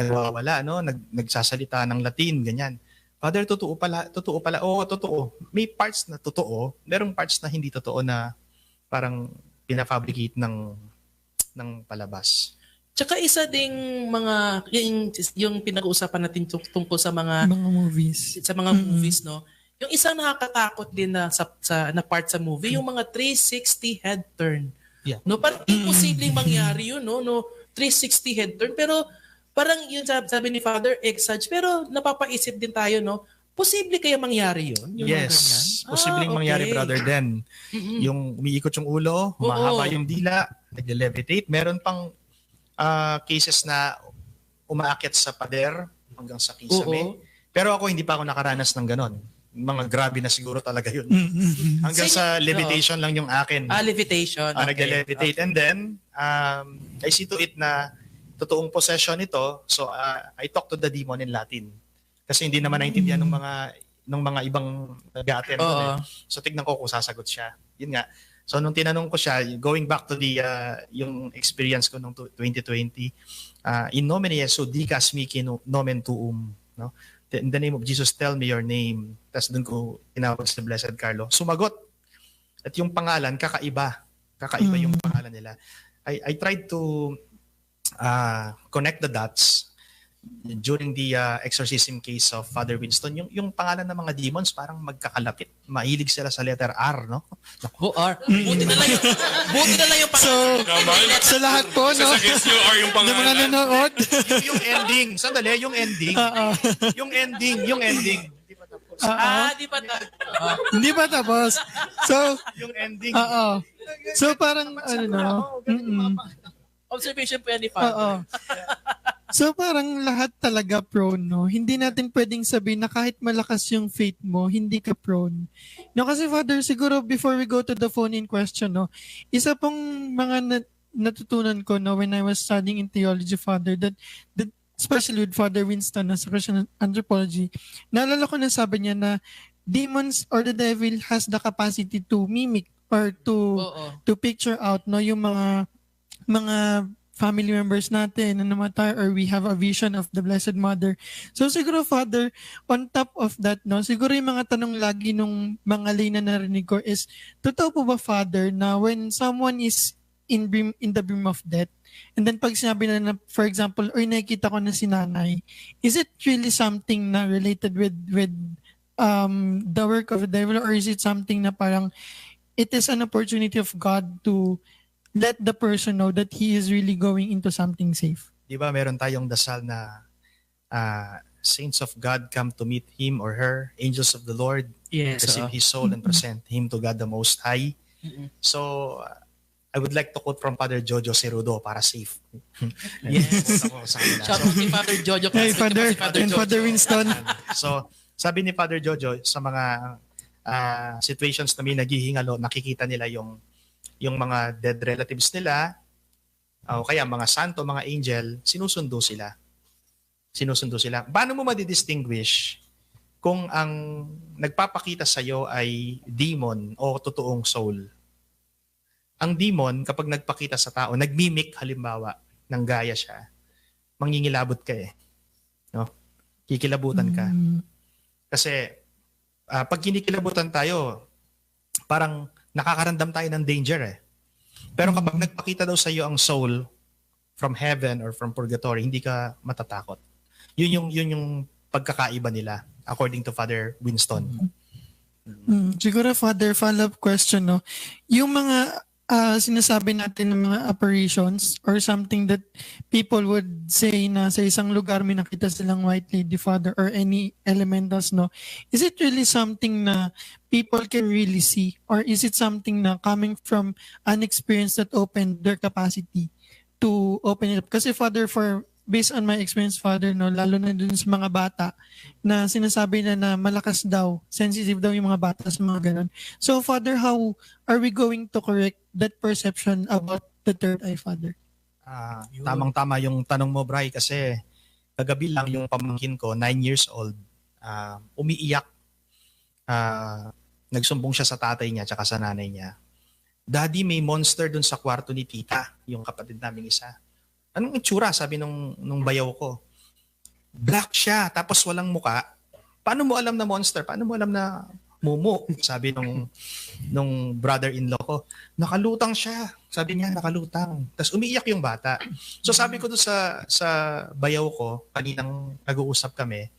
Speaker 8: nagwawala, nagsasalita ng Latin, ganyan. Father, totoo pala. Oo, totoo. May parts na totoo, merong parts na hindi totoo na parang pinafabricate ng palabas.
Speaker 4: Tsaka isa ding mga yung pinag-uusapan natin tungkol sa mga
Speaker 3: movies.
Speaker 4: Sa mga movies, no. Yung isang nakakatakot din na na part sa movie, yung mga 360 head turn.
Speaker 8: Yeah.
Speaker 4: No, parang imposibleng mangyari yun, no. 360 head turn, pero parang yun sabi ni Father, exage, pero napapaisip din tayo, no? Posible kaya mangyari yun?
Speaker 8: Yes. Posibleng mangyari, Brother Den. Yung umiikot yung ulo, mahaba yung dila, nag-levitate. Meron pang cases na umaakyat sa pader hanggang sa kisame. Pero ako, hindi pa ako nakaranas ng ganon. Mga grabe na siguro talaga yun. Hanggang sa levitation lang yung akin.
Speaker 4: Levitation. Okay.
Speaker 8: Nag-levitate. Okay. And then, I see to it na totoong possession ito. So, I talk to the demon in Latin. Kasi hindi naman naintindihan ng mga ibang nag-a-attend. So, tignan ko kung sasagot siya. Yun nga. So, nung tinanong ko siya, going back to yung experience ko noong 2020, in nomine Jesu, dicas mihi nomen tuum. No? In the name of Jesus, tell me your name. Tapos doon ko tinawag sa Blessed Carlo. Sumagot. At yung pangalan, kakaiba. Kakaiba yung pangalan nila. I tried to connect the dots during the exorcism case of Father Winston. Yung pangalan ng mga demons parang magkakalapit. Mahilig sila sa letter R, no?
Speaker 4: R. Buti na lang yung pangalan.
Speaker 3: So lahat po, no?
Speaker 6: Sa guess nyo, R yung pangalan.
Speaker 3: Yung mga nanonood.
Speaker 8: yung ending. Sandali, yung ending. Yung ending.
Speaker 4: Di pa tapos.
Speaker 3: Hindi pa tapos. So,
Speaker 8: yung ending.
Speaker 3: So parang,
Speaker 4: observation po yan ni Father.
Speaker 3: So parang lahat talaga prone, no? Hindi natin pwedeng sabihin na kahit malakas yung faith mo, hindi ka prone. No, kasi Father, siguro before we go to the phone-in question, no, isa pong mga natutunan ko, no, when I was studying in theology, Father, that especially with Father Winston na sa Christian anthropology, naalala ko na sabi niya na demons or the devil has the capacity to mimic or to picture out, no, yung mga family members natin na namatay or we have a vision of the Blessed Mother. So siguro, Father, on top of that, no, siguro yung mga tanong lagi nung mga lay na narinig ko is, totoo po ba, Father, na when someone is in the brink of death, and then pag sinabi na for example, or nakikita ko na si nanay, is it really something na related with the work of the devil, or is it something na parang it is an opportunity of God to let the person know that he is really going into something safe?
Speaker 8: Di ba meron tayong dasal na saints of God come to meet him or her, angels of the Lord, receive his soul and present him to God the Most High. So, I would like to quote from Father Jojo Cerudo para safe.
Speaker 4: Yes. Shout out ni Father Jojo.
Speaker 3: Hey, Father, and Father Winston.
Speaker 8: So, sabi ni Father Jojo, sa mga situations na may naghihingalo, nakikita nila yung mga dead relatives nila, o kaya mga santo, mga angel, sinusundo sila. Paano mo madidistinguish kung ang nagpapakita sa iyo ay demon o totoong soul? Ang demon, kapag nagpakita sa tao, nagmimik halimbawa, ng gaya siya, mangingilabot ka eh. No? Kikilabutan ka. Kasi pag kinikilabutan tayo, parang nakakaramdam tayo ng danger eh. Pero kapag nagpakita daw sa iyo ang soul from heaven or from purgatory, hindi ka matatakot. Yun yung pagkakaiba nila. according to Father Winston.
Speaker 3: Siguro, Father, follow-up question, no? Yung mga sinasabi natin ng mga apparitions or something that people would say na sa isang lugar may nakita silang White Lady, Father, or any elementals, no? Is it really something na people can really see? Or is it something na coming from an experience that opened their capacity to open it up? Kasi, Father, based on my experience, Father, no, lalo na dun sa mga bata, na sinasabi na malakas daw, sensitive daw yung mga bata sa mga ganun. So, Father, how are we going to correct that perception about the third eye, Father?
Speaker 8: Tamang-tama yung tanong mo, Bri, kasi kagabi lang yung pamangkin ko, 9 years old, umiiyak. Nagsumbong siya sa tatay niya tsaka sa nanay niya. Daddy, may monster dun sa kwarto ni tita, yung kapatid naming isa. Anong itsura? Sabi nung bayaw ko. Black siya, tapos walang muka. Paano mo alam na monster? Paano mo alam na mumu? Sabi nung brother-in-law ko. Nakalutang siya. Sabi niya, nakalutang. Tapos umiiyak yung bata. So sabi ko doon sa bayaw ko, kaninang nag-uusap kami,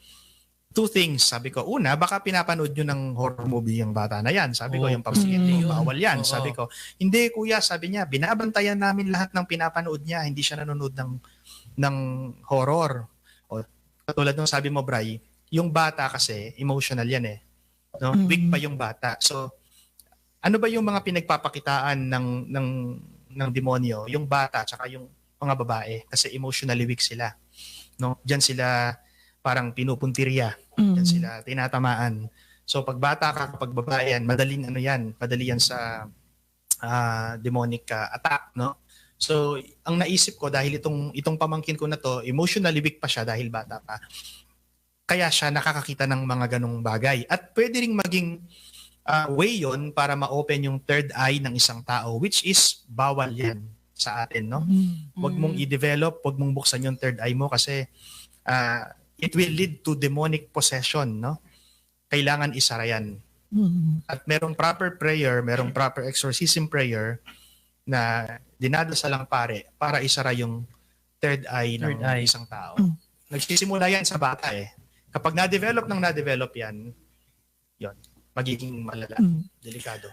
Speaker 8: 2 things. Sabi ko, una, baka pinapanood nyo ng horror movie yung bata na yan. Sabi ko, yung pagsigit, bawal yan. Sabi ko, hindi kuya, sabi niya, binabantayan namin lahat ng pinapanood niya. Hindi siya nanonood ng horror. O, katulad ng sabi mo, Bri, yung bata kasi, emotional yan eh. No? Weak pa yung bata. So, ano ba yung mga pinagpapakitaan ng demonyo? Yung bata, tsaka yung mga babae. Kasi emotionally weak sila. No? Diyan sila parang pinupuntirya. Yan sila tinatamaan. So pag bata ka, kapag babae yan, madali yan sa demonic attack, no? So ang naisip ko dahil itong pamangkin ko na to, emotionally weak pa siya dahil bata pa. Kaya siya nakakakita ng mga ganong bagay. At pwede ring maging way yon para ma-open yung third eye ng isang tao, which is bawal yan sa atin, no? Huwag mong i-develop, huwag mong buksan yung third eye mo kasi it will lead to demonic possession, no? Kailangan isara yan. At merong proper prayer, merong proper exorcism prayer na dinadasal lang pare para isara yung third eye ng isang tao. Nagsisimula yan sa bata eh. Kapag na-develop yan, yon, magiging malala, delikado.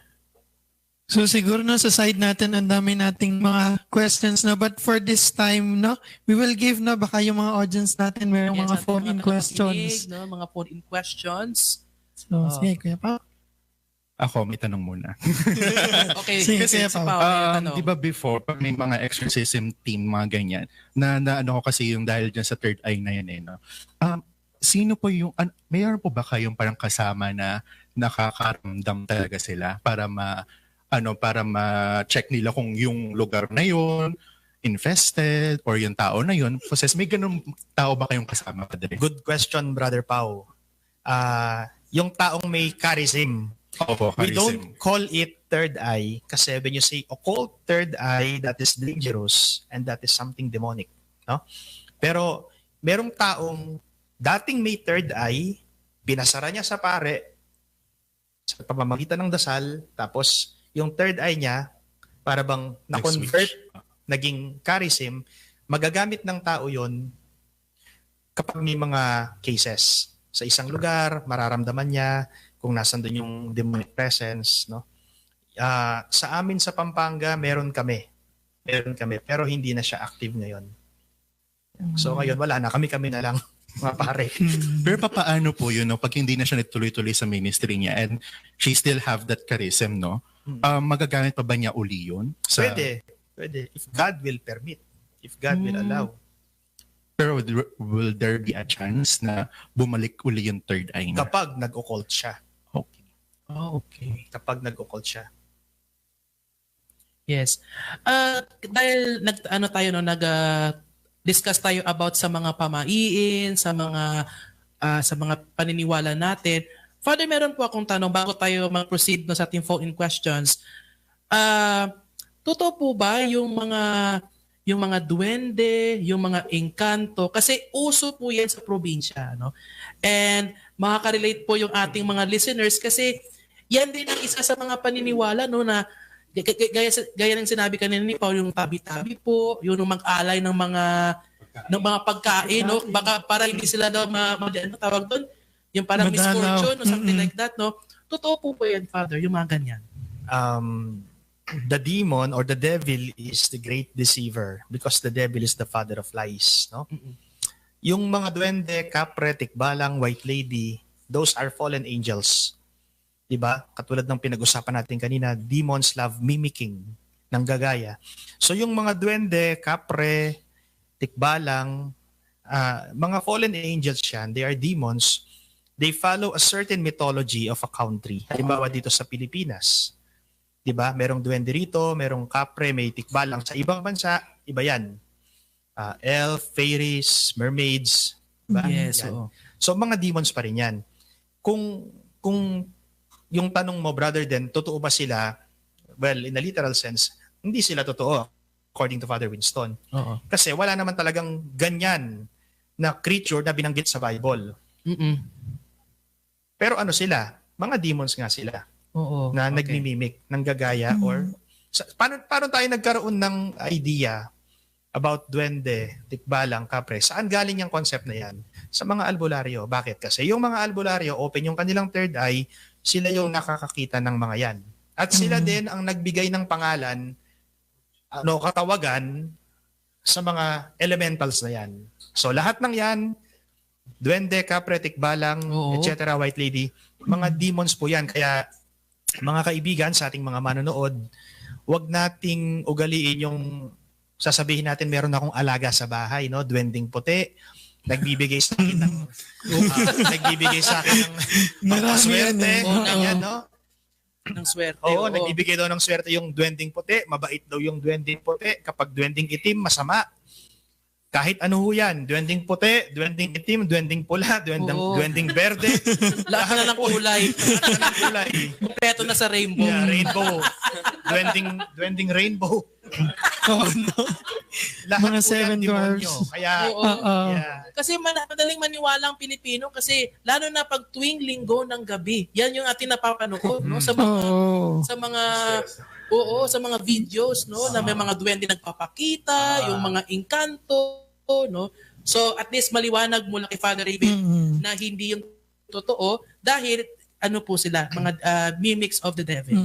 Speaker 3: So siguro na sa side natin ang dami nating mga questions na, but for this time, no, we will give na baka yung mga audience natin mayroong mga phone-in questions.
Speaker 4: Mga phone-in questions.
Speaker 3: So sige, Kuya Pao.
Speaker 7: Ako, may tanong muna.
Speaker 4: Okay,
Speaker 3: sige,
Speaker 4: kasi
Speaker 3: Kuya Pao.
Speaker 7: Di ba before, pag may mga exorcism team, mga ganyan, na ano ko kasi yung dahil dyan sa third eye na yan eh, no? Sino po yung, mayroon po ba kayong parang kasama na nakakaramdam talaga sila para ma-check nila kung yung lugar na yun infested or yung tao na yun possessed? May ganun tao ba kayong kasama, Padre?
Speaker 8: Good question, Brother Pao. Yung taong may charism,
Speaker 7: Opo,
Speaker 8: we don't call it third eye kasi when you say occult third eye, that is dangerous and that is something demonic, no? Pero merong taong dating may third eye, binasara niya sa pare sa pamamagitan ng dasal, tapos yung third eye niya, para bang na-convert, naging charism, magagamit ng tao yon kapag may mga cases. Sa isang lugar, mararamdaman niya kung nasan doon yung demonic presence. No? Sa amin sa Pampanga, meron kami, pero hindi na siya active ngayon. So ngayon, wala na. Kami na lang, mga pare.
Speaker 7: Pero paano po yun, no? Pag hindi na siya nagtuloy-tuloy sa ministry niya and she still have that charism, no? Magagamit pa ba niya uli yun?
Speaker 8: Pwede. If God will permit. If God will allow.
Speaker 7: Pero will there be a chance na bumalik uli yung third eye niya?
Speaker 8: Kapag nag-occult siya.
Speaker 7: Okay.
Speaker 4: Okay.
Speaker 8: Kapag nag-occult siya.
Speaker 4: Yes. Dahil discuss tayo about sa mga pamaiin, sa mga paniniwala natin. Father, meron po akong tanong bago tayo mag-proceed sa ating phone-in questions. Totoo po ba yung mga duwende, yung mga engkanto? Kasi uso po yan sa probinsya, no? And makaka-relate po yung ating mga listeners kasi yan din ang isa sa mga paniniwala, no, na gaya ng sinabi kanina ni Paul, yung tabi-tabi po, yung mag-alay ng mga pagkain, no? Baka para hindi sila daw tawag doon, yung parang
Speaker 3: Madalaw.
Speaker 4: misfortune o something like that, no? Totoo po ba yan, Father, yung mga ganyan?
Speaker 8: The demon or the devil is the great deceiver because the devil is the father of lies, no? Yung mga duwende, kapre, tikbalang, white lady, those are fallen angels. 'Di ba? Katulad ng pinag-usapan natin kanina, demons love mimicking, nanggagaya. So yung mga duwende, kapre, tikbalang, mga fallen angels yan, they are demons. They follow a certain mythology of a country. Halimbawa dito sa Pilipinas, 'di ba? Merong duwende rito, merong kapre, may tikbalang. Sa ibang bansa, iba 'yan. Elf, fairies, mermaids, diba?
Speaker 4: Yes,
Speaker 8: Yan.
Speaker 4: oo.
Speaker 8: So mga demons pa rin 'yan. Kung yung tanong mo, brother, then totoo ba sila? Well, in a literal sense, hindi sila totoo according to Father Winston.
Speaker 4: Oo.
Speaker 8: Kasi wala naman talagang ganyan na creature na binanggit sa Bible. Pero ano sila? Mga demons nga sila
Speaker 4: Oo.
Speaker 8: na
Speaker 4: Okay.
Speaker 8: nagmimimik, nanggagaya, or paano tayo nagkaroon ng idea about duwende, tikbalang, kapre? Saan galing yung concept na yan? Sa mga albularyo. Bakit? Kasi yung mga albularyo, open yung kanilang third eye, sila yung nakakakita ng mga yan. At sila din ang nagbigay ng pangalan, katawagan sa mga elementals na yan. So lahat ng yan, duwende, kapre, tikbalang,
Speaker 4: Oo.
Speaker 8: etc., white lady, mga demons po yan. Kaya mga kaibigan sa ating mga manonood, wag nating ugaliin yung sasabihin natin meron akong alaga sa bahay, no? Duwending puti, nagbibigay sa akin ng nagbibigay sa akin ng swerte, ganyan, no?
Speaker 4: Ng swerte.
Speaker 8: Oo, nagbibigay daw ng swerte yung duwending puti, mabait daw yung duwending puti, kapag duwending itim, masama. Kahit ano ho yan, duwending puti, duwending itim, duwending pula, duwending berde.
Speaker 4: Lahat na ng kulay.
Speaker 8: Lahat ng kulay.
Speaker 4: Kompleto na sa rainbow.
Speaker 8: Yeah, rainbow. Duwending rainbow. Lahat
Speaker 3: Mga
Speaker 8: po yan
Speaker 3: seven
Speaker 8: demonyo.
Speaker 3: dwarfs.
Speaker 8: Kaya, yeah.
Speaker 4: Kasi madaling maniwala ang Pilipino kasi lalo na pag tuwing linggo ng gabi, yan yung ating napapanood, no? Sa mga sa mga videos, no, na may mga duwende nagpapakita, yung mga engkanto, no. So at least maliwanag mula kay Father Raven na hindi yung totoo dahil ano po sila, mga mimics of the devil.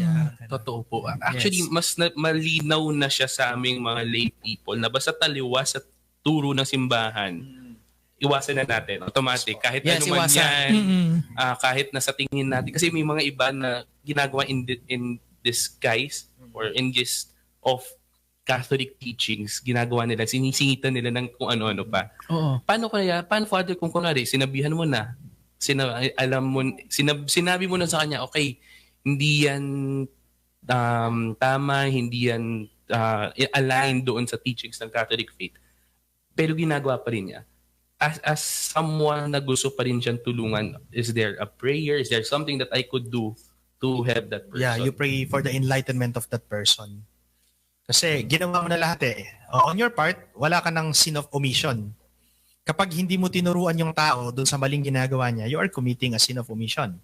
Speaker 6: Totoo po. Actually, mas malinaw na siya sa aming mga lay people na basta taliwas sa turo ng simbahan, iwasan na natin. Automatic. Kahit
Speaker 4: Yes,
Speaker 6: ano man
Speaker 4: iwasan.
Speaker 6: yan, kahit nasa tingin natin. Kasi may mga iba na ginagawa in disguise or in guise of Catholic teachings, ginagawa nila, sinisingitan nila ng kung ano-ano pa.
Speaker 4: Oo.
Speaker 6: Paano Father, kung kunwari, sinabihan mo na, sinabi mo na sa kanya, okay, hindi yan tama, hindi yan aligned doon sa teachings ng Catholic faith. Pero ginagawa pa rin niya. As someone na gusto pa rin siyang tulungan, is there a prayer? Is there something that I could do to help that person?
Speaker 8: Yeah, you pray for the enlightenment of that person. Kasi ginawa mo na lahat eh. On your part, wala ka ng sin of omission. Kapag hindi mo tinuruan yung tao doon sa maling ginagawa niya, you are committing a sin of omission.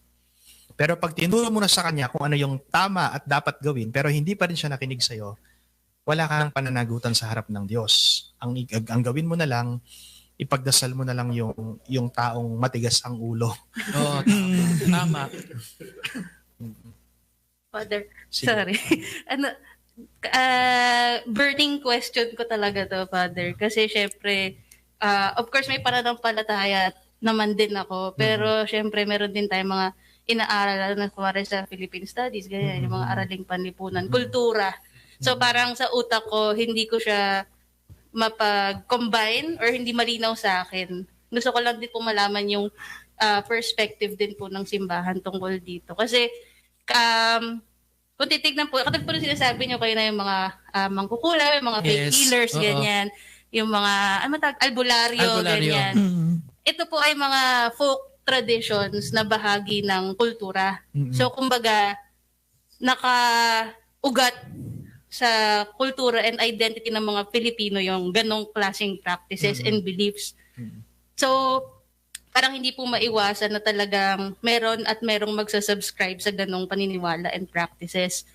Speaker 8: Pero pag tinuro mo na sa kanya kung ano yung tama at dapat gawin, pero hindi pa rin siya nakinig sa'yo, wala kang pananagutan sa harap ng Diyos. Ang gawin mo na lang, ipagdasal mo na lang yung taong matigas ang ulo.
Speaker 4: Oo, tama.
Speaker 5: Father,
Speaker 8: Sige.
Speaker 5: sorry. Burning question ko talaga to, Father. Kasi syempre, of course may pananampalataya naman din ako. Pero syempre meron din tayong mga inaaral na kumari sa Philippine Studies, ganyan, yung mga araling panlipunan, kultura. So parang sa utak ko, hindi ko siya mapag-combine or hindi malinaw sa akin. Gusto ko lang din po malaman yung perspective din po ng simbahan tungkol dito. Kasi kung titignan po, katulad po rin sinasabi nyo kayo na yung mga mangkukula, yung mga fake healers, ganyan. Yung mga, albularyo, ganyan. Ito po ay mga folk traditions na bahagi ng kultura. So, kumbaga, nakaugat sa kultura and identity ng mga Pilipino yung ganong klaseng practices and beliefs. So, parang hindi po maiwasan na talagang merong magsasubscribe sa ganong paniniwala and practices.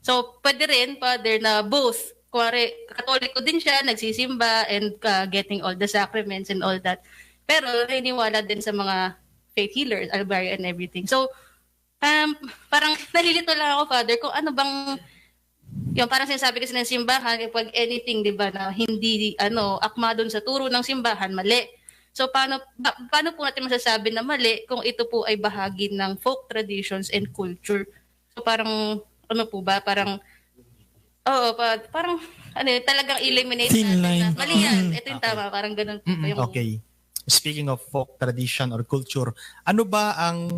Speaker 5: So, pwede rin, Father, na both. Kuwari, Katoliko din siya, nagsisimba and getting all the sacraments and all that. Pero naniniwala din sa mga faith healers, albularyo and everything. So, parang nalilito lang ako, Father, kung ano bang, yung parang sinasabi kasi ng simbahan, kapag anything, di ba, na hindi, akma doon sa turo ng simbahan, mali. So, paano po natin masasabi na mali kung ito po ay bahagi ng folk traditions and culture? So, parang, parang talagang eliminate
Speaker 3: Thin
Speaker 5: natin
Speaker 3: line.
Speaker 5: na mali yan. Ito yung tama, parang ganun po yung...
Speaker 8: Okay. Speaking of folk tradition or culture, ano ba ang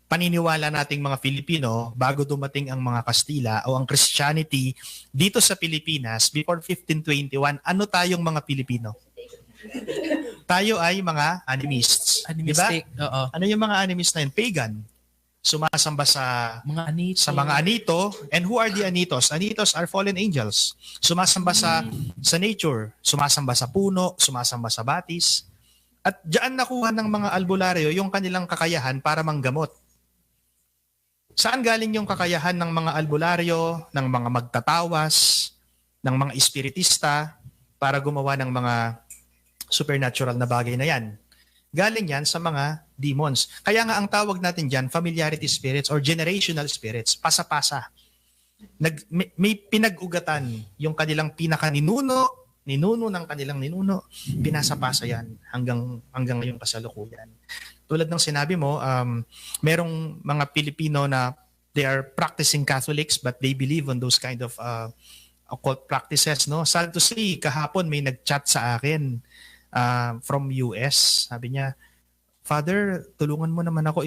Speaker 8: paniniwala nating mga Filipino bago dumating ang mga Kastila o ang Christianity dito sa Pilipinas before 1521? Ano tayong mga Pilipino? Tayo ay mga animists.
Speaker 4: Animistic.
Speaker 8: Diba?
Speaker 4: Oo.
Speaker 8: Ano yung mga animist na yun? Pagan. Sumasamba sa mga anito. And who are the anitos? Anitos are fallen angels. Sumasamba sa nature. Sumasamba sa puno. Sumasamba sa batis. At diyan nakuha ng mga albularyo yung kanilang kakayahan para manggamot. Saan galing yung kakayahan ng mga albularyo, ng mga magtatawas, ng mga espiritista para gumawa ng mga supernatural na bagay na yan? Galing yan sa mga demons. Kaya nga ang tawag natin dyan, familiarity spirits or generational spirits, pasa-pasa. May pinag-ugatan yung kanilang pinaka-ninuno ng kanilang ninuno, pinasa-pasa yan hanggang ngayong kasalukuyan. Tulad ng sinabi mo, merong mga Pilipino na they are practicing Catholics but they believe on those kind of occult practices. No? Sad to say, kahapon may nag-chat sa akin from US. Sabi niya, Father, tulungan mo naman ako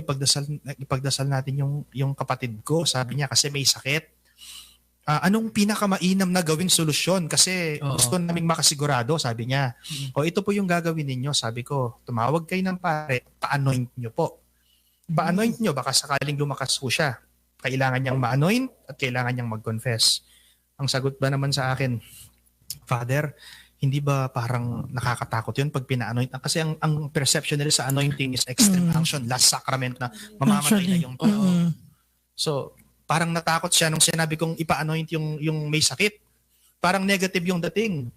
Speaker 8: ipagdasal natin yung kapatid ko. Sabi niya kasi may sakit. Anong pinakamainam na gawing solusyon? Kasi gusto naming makasigurado, sabi niya. O ito po yung gagawin ninyo. Sabi ko, tumawag kayo ng pare, pa-anoint nyo po. Pa-anoint nyo, baka sakaling lumakas po siya. Kailangan niyang ma-anoint at kailangan niyang mag-confess. Ang sagot ba naman sa akin, Father, hindi ba parang nakakatakot yun pag pina-anoint? Kasi ang perception nila sa anointing is extreme unction, last sacrament na mamamatay na yung tao. So, parang natakot siya nung sinabi kong ipa-anoint yung may sakit. Parang negative yung dating.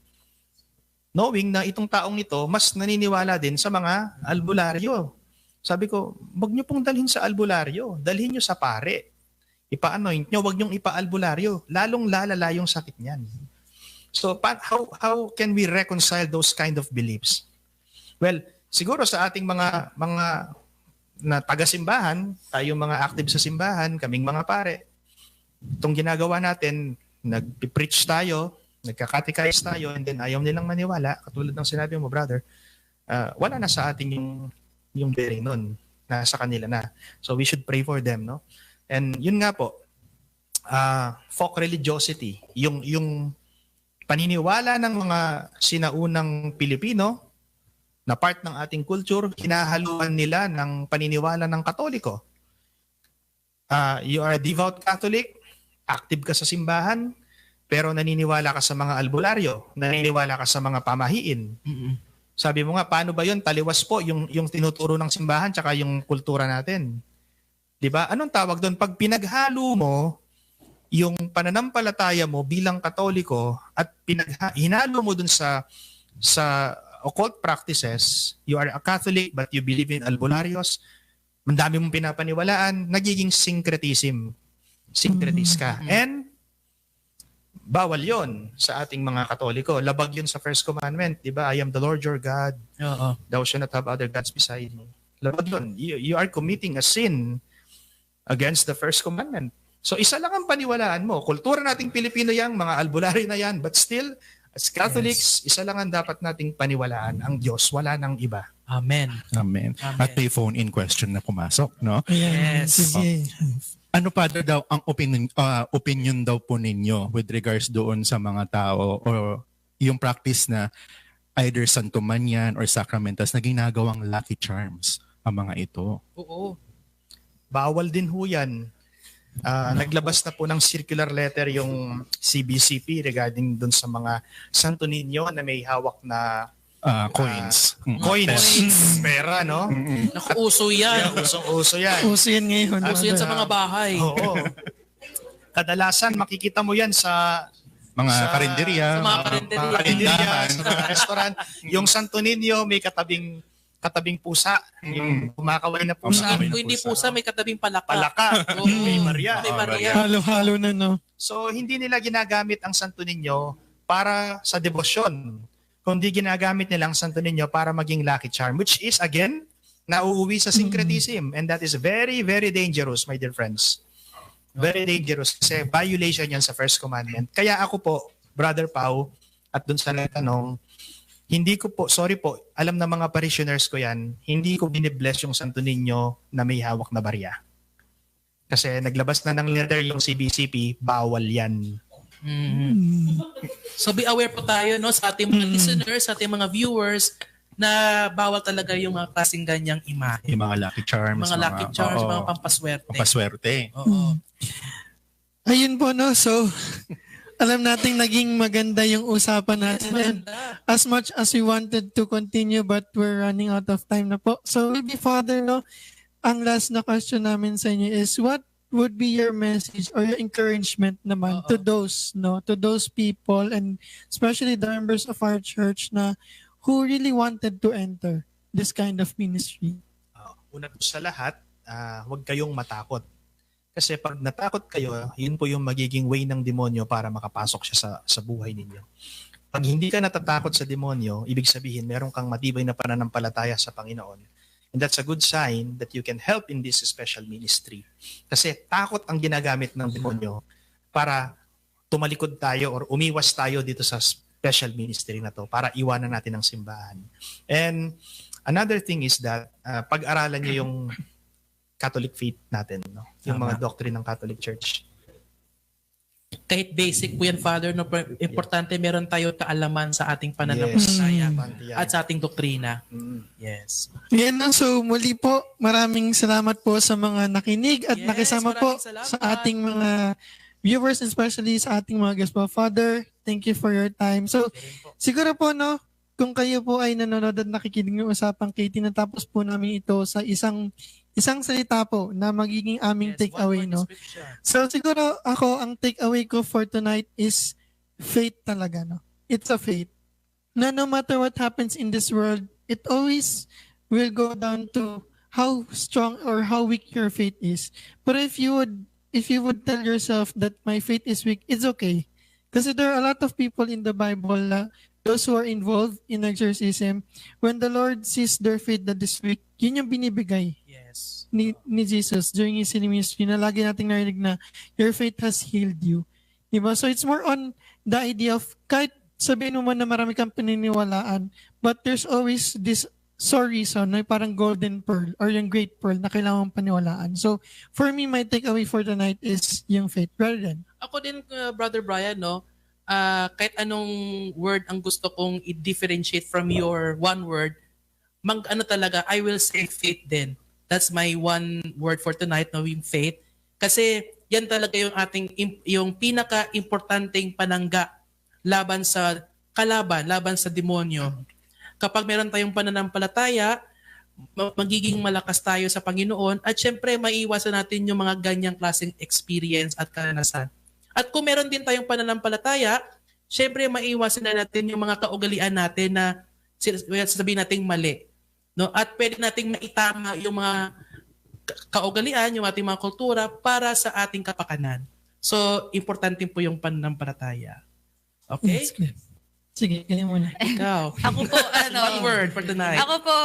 Speaker 8: Knowing na itong taong ito, mas naniniwala din sa mga albularyo. Sabi ko, wag niyo pong dalhin sa albularyo. Dalhin niyo sa pare. Ipa-anoint niyo, wag niyong ipa-albularyo. Lalong lalala yung sakit niyan. So, how can we reconcile those kind of beliefs? Well, siguro sa ating mga na taga-simbahan, tayo mga active sa simbahan, kaming mga pare, itong ginagawa natin, nag-preach tayo, nagka-catechize tayo, and then ayaw nilang maniwala, katulad ng sinabi mo, brother, wala na sa ating yung bearing nun, nasa kanila na. So we should pray for them, no? And yun nga po, folk religiosity, yung paniniwala ng mga sinaunang Pilipino, na part ng ating culture, hinahaluan nila ng paniniwala ng Katoliko. You are a devout Catholic, active ka sa simbahan, pero naniniwala ka sa mga albularyo, naniniwala ka sa mga pamahiin. Sabi mo nga, paano ba yun? Taliwas po yung tinuturo ng simbahan tsaka yung kultura natin. Diba? Anong tawag doon? Pag pinaghalo mo yung pananampalataya mo bilang Katoliko at hinalo mo doon sa occult practices, you are a Catholic but you believe in albularyos, ang dami mong pinapaniwalaan, nagiging syncretism. Syncretist ka. And bawal yon sa ating mga Katoliko. Labag yun sa First Commandment, di ba? I am the Lord your God. Thou shalt not have other gods beside me. Labag yun. You are committing a sin against the First Commandment. So isa lang ang paniwalaan mo. Kultura nating Pilipino yan, mga albularyo na yan, but still, as Catholics, isa lang ang dapat nating paniwalaan, ang Diyos, wala nang iba.
Speaker 4: Amen.
Speaker 7: Amen. At may phone-in question na pumasok, no?
Speaker 4: Yes.
Speaker 7: Ano pa daw ang opinion daw po ninyo with regards doon sa mga tao o yung practice na either Santo Manyan or Sacramentas na ginagawang lucky charms ang mga ito?
Speaker 4: Oo.
Speaker 8: Bawal din ho yan. Naglabas na po ng circular letter yung CBCP regarding dun sa mga Santo Niño na may hawak na
Speaker 7: coins.
Speaker 8: Pera, no?
Speaker 4: Naku-uso yan.
Speaker 8: Uso yan.
Speaker 3: Uso yan ngayon.
Speaker 4: Uso yan sa mga bahay.
Speaker 8: Oo. Kadalasan makikita mo yan sa
Speaker 7: mga karinderya,
Speaker 4: sa mga karinderya,
Speaker 8: sa mga restaurant. Yung Santo Niño may katabing katabing pusa, yung kumakaway na pusa.
Speaker 7: Kumakaway na
Speaker 4: Kung hindi pusa, may katabing palaka.
Speaker 8: Palaka.
Speaker 4: Oo.
Speaker 8: May Maria.
Speaker 4: May Maria.
Speaker 3: Halo-halo na, no?
Speaker 8: So, hindi nila ginagamit ang Santo Niño para sa debosyon, kundi ginagamit nila ang Santo Niño para maging lucky charm, which is, again, nauuwi sa syncretism. And that is very, very dangerous, my dear friends. Very dangerous. Kasi violation yan sa first commandment. Kaya ako po, Brother Pau, at dun sa tanong, hindi ko po, sorry po, alam na mga parishioners ko yan, hindi ko binibless yung Santo Niño na may hawak na barya. Kasi naglabas na ng letter yung CBCP, bawal yan.
Speaker 4: So be aware po tayo, no, sa ating mga listeners, sa ating mga viewers, na bawal talaga yung mga klaseng ganyang imahe.
Speaker 7: Yung mga lucky charms.
Speaker 4: Mga lucky charms,
Speaker 7: oo,
Speaker 4: mga pampaswerte.
Speaker 7: pampaswerte.
Speaker 4: Oo.
Speaker 3: Ayun po, no? So, alam nating naging maganda yung usapan natin. And as much as we wanted to continue, but we're running out of time na po. So, maybe Father, no, ang last na question namin sa inyo is, what would be your message or your encouragement naman to those, no, to those people, and especially the members of our church na who really wanted to enter this kind of ministry?
Speaker 8: Una po sa lahat, huwag kayong matakot. Kasi pag natakot kayo, yun po yung magiging way ng demonyo para makapasok siya sa buhay ninyo. Pag hindi ka natatakot sa demonyo, ibig sabihin meron kang matibay na pananampalataya sa Panginoon. And that's a good sign that you can help in this special ministry. Kasi takot ang ginagamit ng demonyo para tumalikod tayo or umiwas tayo dito sa special ministry na to para iwanan natin ang simbahan. And another thing is that pag-aralan niyo yung Catholic faith natin, no? Yung mga doctrine ng Catholic Church.
Speaker 4: Kahit basic po yan, Father, no, importante meron tayo kaalaman sa ating pananampalataya at sa ating doktrina. Yes.
Speaker 3: Yan na. So, muli po, maraming salamat po sa mga nakinig at nakisama po sa ating mga viewers, especially sa ating mga guests po. Father, thank you for your time. So, siguro po, no, kung kayo po ay nanonood at nakikinig ng usapang Katie, natapos po namin ito sa isang salita po na magiging aming takeaway, no? So siguro ako, ang takeaway ko for tonight is faith talaga, no? It's a faith. No matter what happens in this world, it always will go down to how strong or how weak your faith is. But if you would tell yourself that my faith is weak, it's okay. Kasi there are a lot of people in the Bible, those who are involved in exorcism, when the Lord sees their faith that is weak, yun yung binibigay ni Jesus during his ministry, na lagi nating narinig na your faith has healed you. Diba? So it's more on the idea of kahit sabihin mo man na marami kang paniniwalaan, but there's always this reason, no? Parang golden pearl or yung great pearl na kailangan mong paniwalaan. So for me, my takeaway for tonight is yung faith. Rather than
Speaker 4: ako din, Brother Brian, no, kahit anong word ang gusto kong i-differentiate from your one word, talaga, I will say faith din. That's my one word for tonight, no, yung faith. Kasi yan talaga yung yung pinaka-importanteng panangga laban sa demonyo. Kapag meron tayong pananampalataya, magiging malakas tayo sa Panginoon, at syempre maiiwasan natin yung mga ganyang klaseng experience at karanasan. At kung meron din tayong pananampalataya, syempre maiiwasan na natin yung mga kaugalian natin na sasabihin nating mali. No? At pwede nating maitama yung mga kaugalian, yung ating mga kultura para sa ating kapakanan. So, importante po yung pananampalataya. Okay?
Speaker 3: Sige, kanya muna.
Speaker 4: Ikaw.
Speaker 5: Ako po,
Speaker 4: one word for tonight.
Speaker 5: Ako po,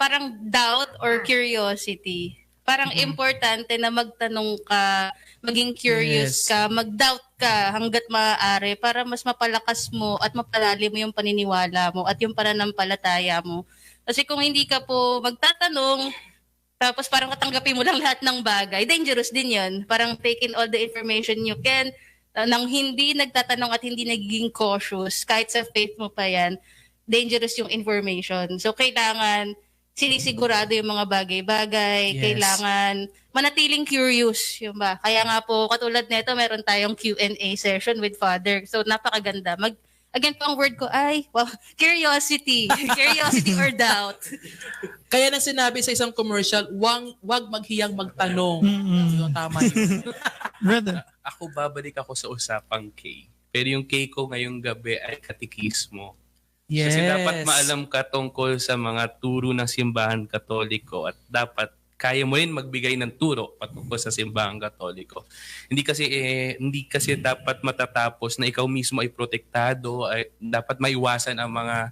Speaker 5: parang doubt or curiosity. Parang importante na magtanong ka, maging curious ka, mag-doubt ka hanggat maaari para mas mapalakas mo at mapalalim mo yung paniniwala mo at yung pananampalataya mo. Kasi kung hindi ka po magtatanong, tapos parang katanggapin mo lang lahat ng bagay, dangerous din yun. Parang take in all the information you can, nang hindi nagtatanong at hindi nagiging cautious, kahit sa faith mo pa yan, dangerous yung information. So kailangan sinisigurado yung mga bagay-bagay, kailangan manatiling curious, yun ba? Kaya nga po, katulad nito, meron tayong Q&A session with Father. So napakaganda. Again po ang word ko ay, curiosity. Curiosity or doubt.
Speaker 4: Kaya nang sinabi sa isang commercial, wag maghiyang magtanong. So, tama yun.
Speaker 3: Brother.
Speaker 6: Ako, babalik ako sa usapang K. Pero yung K ko ngayong gabi ay katikismo.
Speaker 4: Yes.
Speaker 6: Kasi dapat maalam ka tungkol sa mga turo ng simbahan katoliko at dapat kaya mo rin magbigay ng turo patungkol sa simbahan katoliko. Hindi kasi dapat matatapos na ikaw mismo ay protektado, ay dapat maiwasan ang mga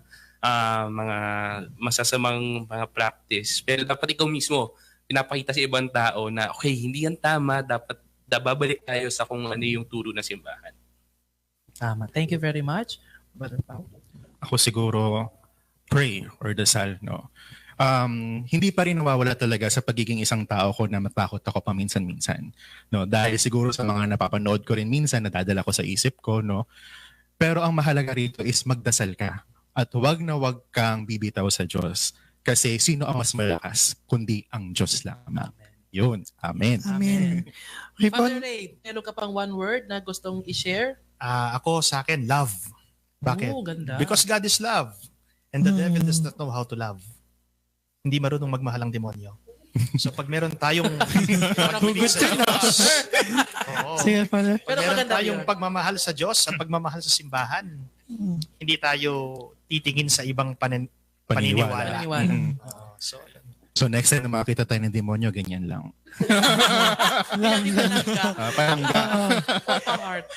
Speaker 6: masasamang mga practice. Pero dapat ikaw mismo pinapakita sa ibang tao na okay, hindi yan tama, dapat babalik tayo sa kung ano yung turo ng simbahan.
Speaker 4: Tama. Thank you very much, Brother Pao.
Speaker 7: Ako siguro pray or dasal, no. Hindi pa rin nawawala talaga sa pagiging isang tao ko na matakot ako paminsan-minsan, no, dahil siguro sa mga napapanood ko rin minsan, nadadala ko sa isip ko, no. Pero ang mahalaga rito is magdasal ka at wag na wag kang bibitaw sa Diyos, kasi sino ang mas malakas kundi ang Diyos lamang. Yun. Amen.
Speaker 3: Amen. Okay po.
Speaker 4: Father Ray, meron ka pang one word na gustong i-share?
Speaker 8: Ako sa akin, love. Bakit?
Speaker 4: Oh, ganda.
Speaker 8: Because God is love. And the devil does not know how to love. Hindi marunong magmahal ang demonyo. So pag meron tayong
Speaker 4: Hugot
Speaker 8: sa Diyos,
Speaker 3: Sige, Father.
Speaker 8: pag
Speaker 4: Pero
Speaker 8: meron
Speaker 4: maganda
Speaker 8: tayong
Speaker 4: yun.
Speaker 8: pagmamahal sa Diyos at pagmamahal sa simbahan, hindi tayo titingin sa ibang paniniwala.
Speaker 4: Paniwala.
Speaker 7: So next time na makakita tayo ng demonyo, ganyan lang. Parang
Speaker 4: Open heart.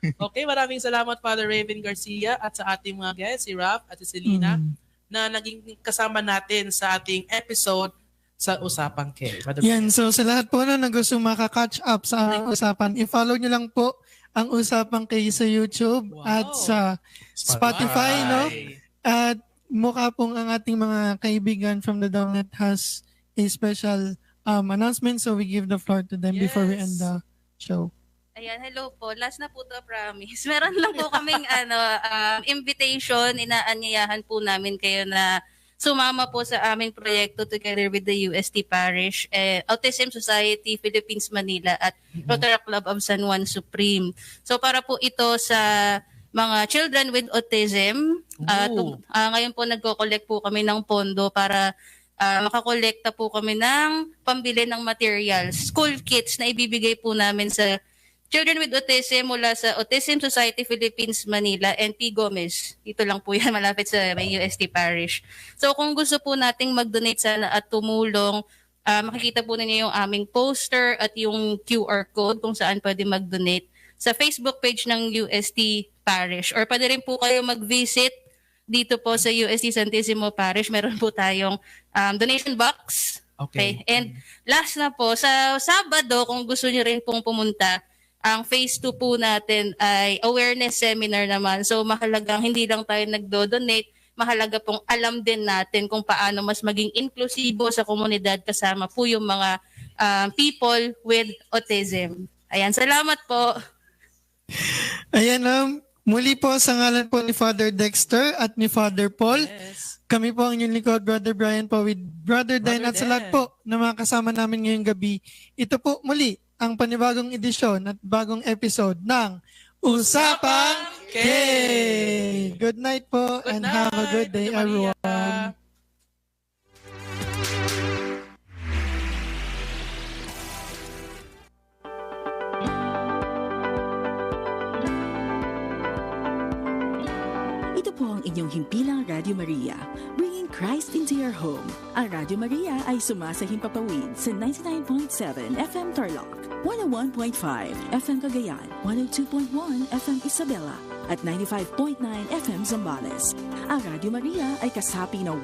Speaker 4: Okay, maraming salamat Father Raven Garcia at sa ating mga guests, si Raph at si Selena, na naging kasama natin sa ating episode sa Usapang K.
Speaker 3: Yan, so sa lahat po na gusto makaka-catch up sa aming usapan, i-follow nyo lang po ang Usapang K sa YouTube at sa Spotify, no? At mukha pong ang ating mga kaibigan from the Downnet has a special announcement, so we give the floor to them before we end the show.
Speaker 5: Ayan, hello po. Last na po to, promise. Meron lang po kaming invitation. Inaanyayahan po namin kayo na sumama po sa aming proyekto together with the UST Parish, Autism Society Philippines Manila at Rotary Club of San Juan Supreme. So para po ito sa mga children with autism. Ngayon po nagko-collect po kami ng pondo para makakolekta po kami ng pambili ng materials, school kits na ibibigay po namin sa children with autism mula sa Autism Society Philippines Manila and P. Gomez. Ito lang po yan, malapit sa may UST Parish. So kung gusto po nating mag-donate sana at tumulong, makikita po ninyo yung aming poster at yung QR code kung saan pwede mag-donate sa Facebook page ng UST Parish. Or pwede rin po kayo mag-visit dito po sa UST Santissimo Parish. Meron po tayong donation box. Okay. And last na po, sa Sabado, kung gusto niyo rin pong pumunta, ang phase 2 po natin ay awareness seminar naman. So mahalagang hindi lang tayo nagdo-donate, mahalaga pong alam din natin kung paano mas maging inklusibo sa komunidad kasama po yung mga people with autism. Ayan, salamat po.
Speaker 3: Ayan, muli po sa ngalan po ni Father Dexter at ni Father Paul.
Speaker 4: Yes.
Speaker 3: Kami po ang inyong lingkod, Brother Brian po with Brother Dan at sa lahat po na mga kasama namin ngayong gabi. Ito po muli ang panibagong edisyon at bagong episode ng Usapang K! Good night po and have a good day, everyone.
Speaker 9: Ito po ang inyong himpilang Radio Maria, bringing Christ into your home. Ang Radio Maria ay sumasahimpapawid sa 99.7 FM Tarlac, 101.5 FM Cagayan, 102.1 FM Isabela, at 95.9 FM Zambales. Ang Radio Maria ay kasapi ng